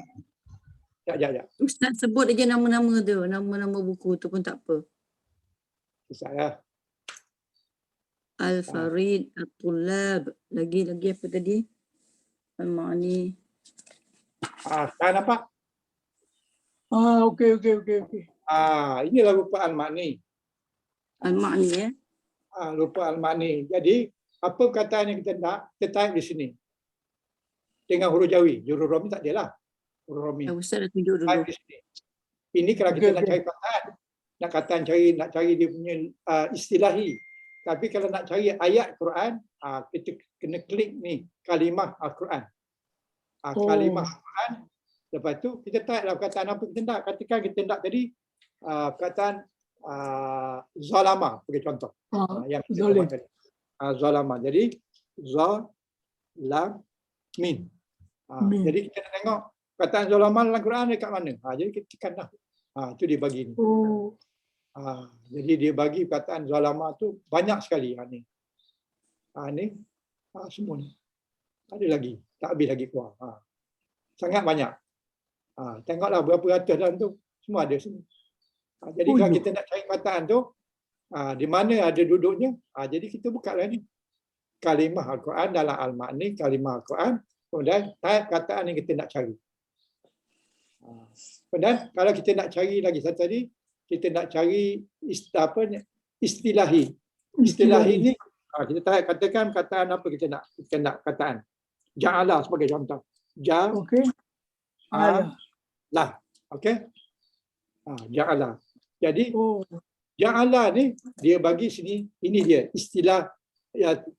Sekejap. Ustaz sebut aja nama-nama tu. Nama-nama buku tu pun tak apa. Saya. Al-Farid Al-Tulab. Lagi apa tadi? Al-Ma'ani. Tak nampak? Okey. Inilah rupa al-ma'ni. Al-Ma'ani Rupa al-ma'ni. Jadi, apa perkataan yang kita nak, kita type di sini. Dengan huruf Jawi. Huruf Romi tak adalah. Huruf Romi. Ustaz dah tunjuk dulu. Type di sini. Ini kalau kita nak cari perkataan. Nak cari dia punya istilahi. Tapi kalau nak cari ayat Quran, kita kena klik ni. Kalimah Al-Quran. Kalimah Al-Quran. Lepas tu, kita type lah perkataan apa kita nak. Katakan kita nak tadi, perkataan zalama sebagai contoh. Yang kita zalim. tadi. Zalama. Jadi zalamin. Min. Jadi kita nak tengok perkataan zalama dalam Quran dekat mana. Jadi kita tekan dah. Itu dia bagi ni. Jadi dia bagi perkataan zalama tu banyak sekali. Ni semua ni. Ada lagi. Tak habis lagi keluar. Sangat banyak. Tengoklah berapa ratus dalam tu. Semua ada semua. Jadi kalau kita nak cari perkataan tu, di mana ada duduknya, jadi kita buka lah ni. Kalimah Al-Quran dalam Al-Ma'ni, kalimah Al-Quran, kemudian type perkataan yang kita nak cari. Kemudian kalau kita nak cari lagi satu tadi, kita nak cari istilahi. Istilahi ni, kita type katakan perkataan apa kita nak perkataan. Ja'ala sebagai contoh. Okey. Ja'ala. Okey? Ja'ala. Jadi, Ja'ala ni dia bagi sini, ini dia istilah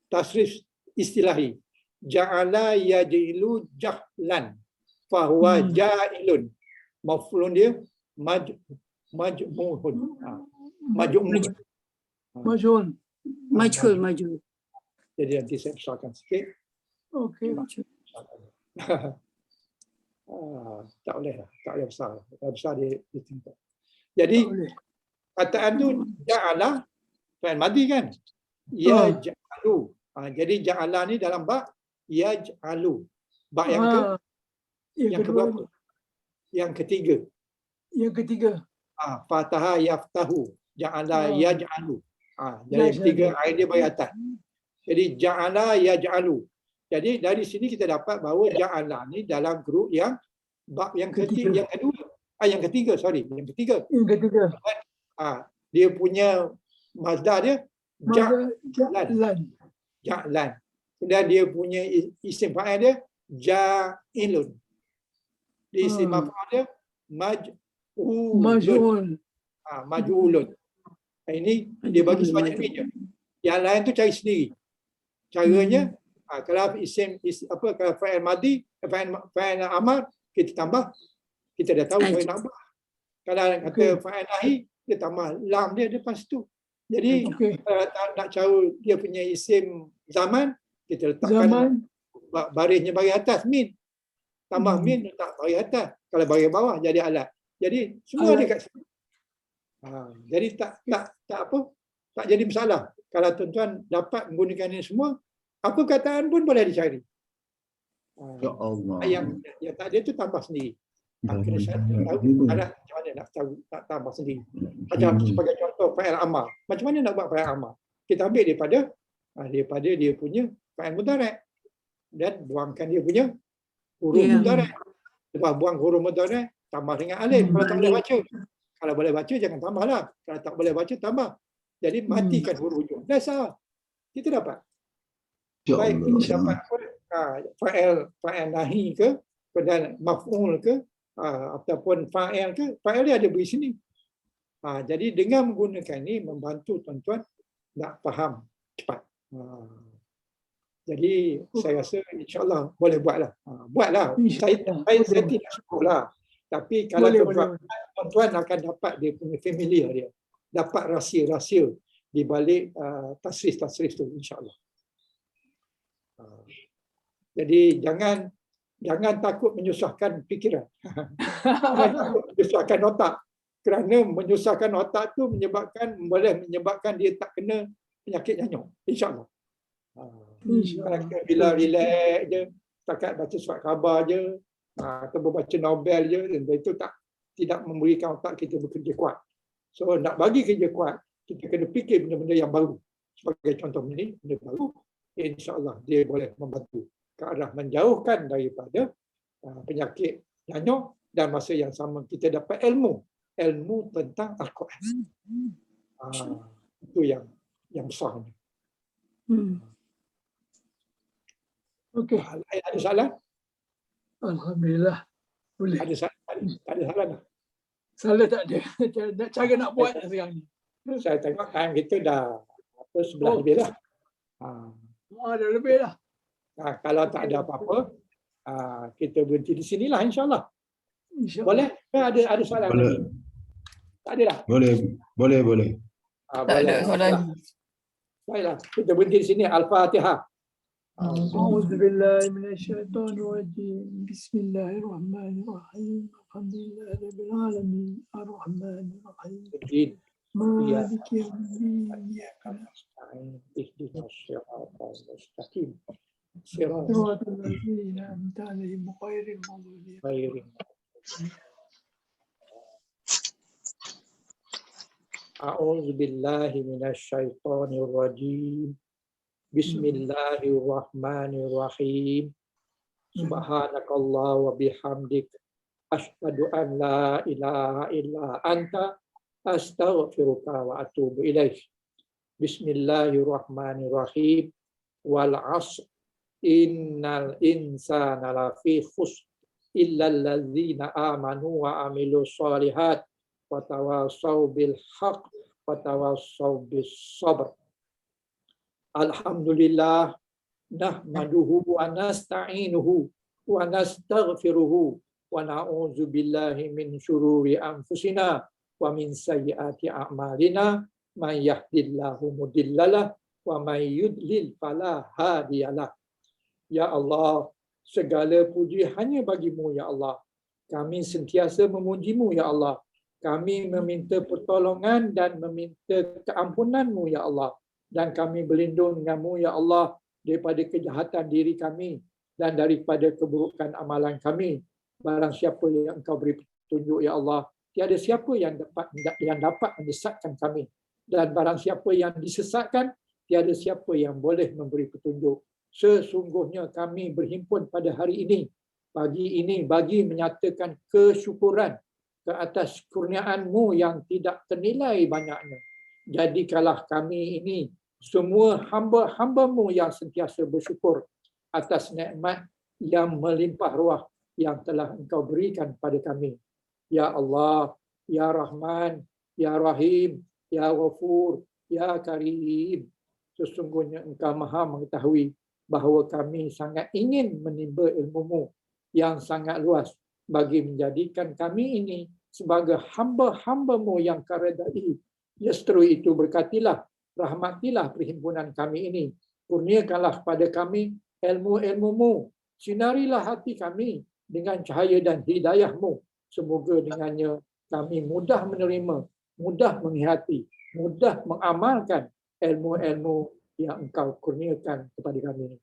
tasrif istilahi. Ja'ala yaj'ilu jahlan fahuwa ja'ilun. Maf'ulun dia majmu'un. Majhul. Jadi nanti saya besarkan sikit. Okey. Tak boleh besar. Kalau besar dia tingkat. Jadi kataan tu ja'ala fi'il madhi kan? Yaj'alu. Jadi ja'ala ni dalam bab yaj'alu. Bab yang keberapa? Yang ketiga. Fataha yaftahu. Ja'ala yaj'alu. Jadi yang ketiga ayat dia bagi atas. Jadi ja'ala yaj'alu. Jadi dari sini kita dapat bahawa ja'ala ni dalam grup yang bab yang ketiga. Yang ketiga. Dia punya mazdar dia ja'lan. Kemudian dia punya isim fa'il dia ja'ilun. Dia isim maf'ul dia maj'ulun. Ini dia bagi sebanyak ni je. Yang lain tu cari sendiri. Caranya kalau kalau fa'il madhi, fa'il amar kita tambah, kita dah tahu fa'il nak buat. Kalau kata fa'al nahi, dia tambah lam dia depan situ. Jadi Okey. nak cara dia punya isim zaman, kita letakkan Zaman. barisnya baris atas min. Tambah min letak baris atas. Kalau baris bawah jadi alat. Jadi semua Alat. dekat situ. Jadi tak jadi masalah. Kalau tuan-tuan dapat menggunakan ini semua, apa kataan pun boleh dicari. Ya Allah. Yang tak ada tu tambah sendiri. Kena tahu alat macam mana nak tahu, nak tambah sendiri. Macam sebagai contoh fa'il amal. Macam mana nak buat fa'il amal? Kita ambil daripada dia punya fa'il mudhari' dan buangkan dia punya huruf mudhari'. Lepas buang huruf mudhari', tambah dengan alif. Kalau tak boleh baca. Kalau boleh baca jangan tambahlah. Kalau tak boleh baca tambah. Jadi matikan huruf hujung. Dah sah. Kita dapat. Baik kita dapat fa'il nahi ke, dan maf'ul ke, ataupun fa'il ke, fa'il dia ada di sini. Jadi dengan menggunakan ini membantu tuan-tuan nak faham cepat. Jadi saya rasa insya-Allah boleh buatlah. Buatlah. Saya tidak sebutlah. Tapi kalau tuan-tuan akan dapat dia punya familiar dia. Dapat rahsia-rahsia di balik tasrif-tasrif tu insya-Allah. Jadi jangan takut menyusahkan fikiran. Jangan takut menyusahkan otak. Kerana menyusahkan otak tu boleh menyebabkan dia tak kena penyakit nyanyuk. InsyaAllah. Bila relax je, setakat baca surat khabar je, atau baca novel je, itu tidak memberikan otak kita bekerja kuat. So nak bagi kerja kuat, kita kena fikir benda-benda yang baru. Sebagai contoh ini, benda baru, insya-Allah dia boleh membantu ke arah menjauhkan daripada penyakit nyanyuk, dan masa yang sama kita dapat ilmu tentang Al-Quran. Itu yang besar. Okey. Ada soalan? Alhamdulillah. Boleh. Ada soalan tak? Salah tak ada. Cara nak buat sekarang ni. Saya tengok time kita dah sebelah lebih dah. Dah lebih dah. Kalau tak ada apa-apa, kita berhenti di sinilah insya-Allah. InsyaAllah. Boleh? Ada soalan lagi? Tak ada dah? Boleh. Tak ada soalan. Baiklah, kita berhenti di sini. Al-Fatihah. A'udzubillahi minasyaitonirrajim. Bismillahirrahmanirrahim. Alhamdulillahirabbil alamin. Arrahmanirrahim. Maliki yaumiddin. Iyyaka na'budu Ihdinas siratal mustaqim. siratal ladzina an'amta 'alaihim ghairil maghdubi 'alaihim. A'udzu billahi minasyaitonir rajim. Bismillahirrahmanirrahim. Subhanakallah wa bihamdik, asyhadu an la ilaha illa anta, astaghfiruka wa atubu ilaik. Bismillahirrahmanirrahim. Wal 'ashr innal insana lafi khusr illa alladzina amanu wa amilus shalihat wa tawassaw bil haqq wa tawassaw bis sabr. Alhamdulillah nahmaduhu wa nasta'inuhu wa nastaghfiruhu wa na'udzu billahi min syururi anfusina wa min sayyiati a'malina, may yahdihillahu mudhillalah wa may yudlil fala hadiyalah. Ya Allah, segala puji hanya bagi-Mu ya Allah. Kami sentiasa memuji-Mu ya Allah. Kami meminta pertolongan dan meminta keampunan-Mu ya Allah. Dan kami berlindung dengan-Mu ya Allah daripada kejahatan diri kami dan daripada keburukan amalan kami. Barang siapa yang Engkau beri petunjuk ya Allah, tiada siapa yang dapat menyesatkan kami. Dan barang siapa yang disesatkan, tiada siapa yang boleh memberi petunjuk. Sesungguhnya kami berhimpun pada hari ini, pagi ini, bagi menyatakan kesyukuran ke atas kurniaan-Mu yang tidak ternilai banyaknya. Jadikanlah kami ini semua hamba-hamba-Mu yang sentiasa bersyukur atas nikmat yang melimpah ruah yang telah Engkau berikan pada kami. Ya Allah, Ya Rahman, Ya Rahim, Ya Ghafur, Ya Karim. Sesungguhnya Engkau Maha mengetahui bahawa kami sangat ingin menimba ilmu-Mu yang sangat luas bagi menjadikan kami ini sebagai hamba-hamba-Mu yang karedai. Ya seterusnya itu berkatilah, rahmatilah perhimpunan kami ini. Kurniakanlah pada kami ilmu-ilmu-Mu. Sinarilah hati kami dengan cahaya dan hidayah-Mu. Semoga dengannya kami mudah menerima, mudah menghayati, mudah mengamalkan ilmu-ilmu yang Engkau kurniakan kepada kami.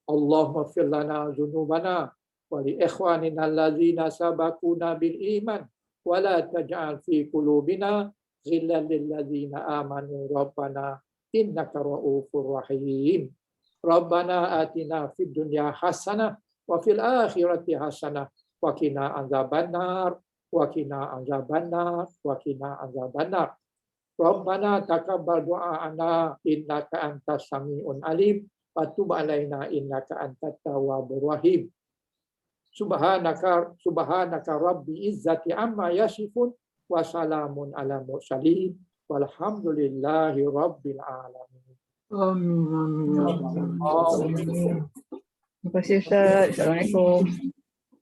Allahumma fir lana dzunubana wa li ikhwanina allazina sabaquna bil iman wa la taj'al fi qulubina ghillan lil ladzina amanu rabbana innaka ra'ufur rahim. Rabbana atina fid dunya hasanah wa fil akhirati hasanah wa qina adzabannar wa qina adzabannar wa qina adzabannar. Rabbana taqabbal du'aana innaka antas samiun alim wa tub alaina innaka antat tawwabur rahim. Subhanaka rabbi izzati amma yasifun wa salamun ala mursalin walhamdulillahi rabbil alamin. Amin. Terima kasih Ustaz. Assalamualaikum.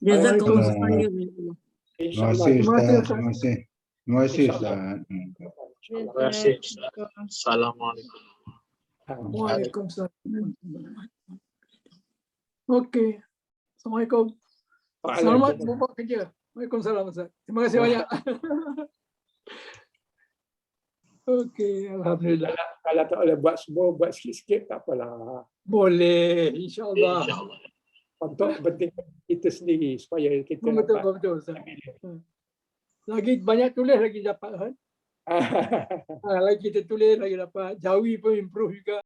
Jazakallah Waalaikumsalam. khairan. Terima kasih Terima Ustaz. kasih, Ustaz. Terima kasih. Terima kasih Ustaz. Terima kasih. Assalamualaikum. Waalaikumsalam. Okey. Assalamualaikum. Selamat buat kerja. Waalaikumsalam Ustaz. Terima kasih banyak. Okey, alhamdulillah. Kalau tak boleh buat semua, buat sikit-sikit tak apalah. Boleh, insya-Allah. InsyaAllah. Untuk kepentingan kita sendiri supaya kita Betul, dapat betul Ustaz. Lagi banyak tulis lagi dapat kan? Lagi kita tulis lagi dapat. Jawi pun improve juga.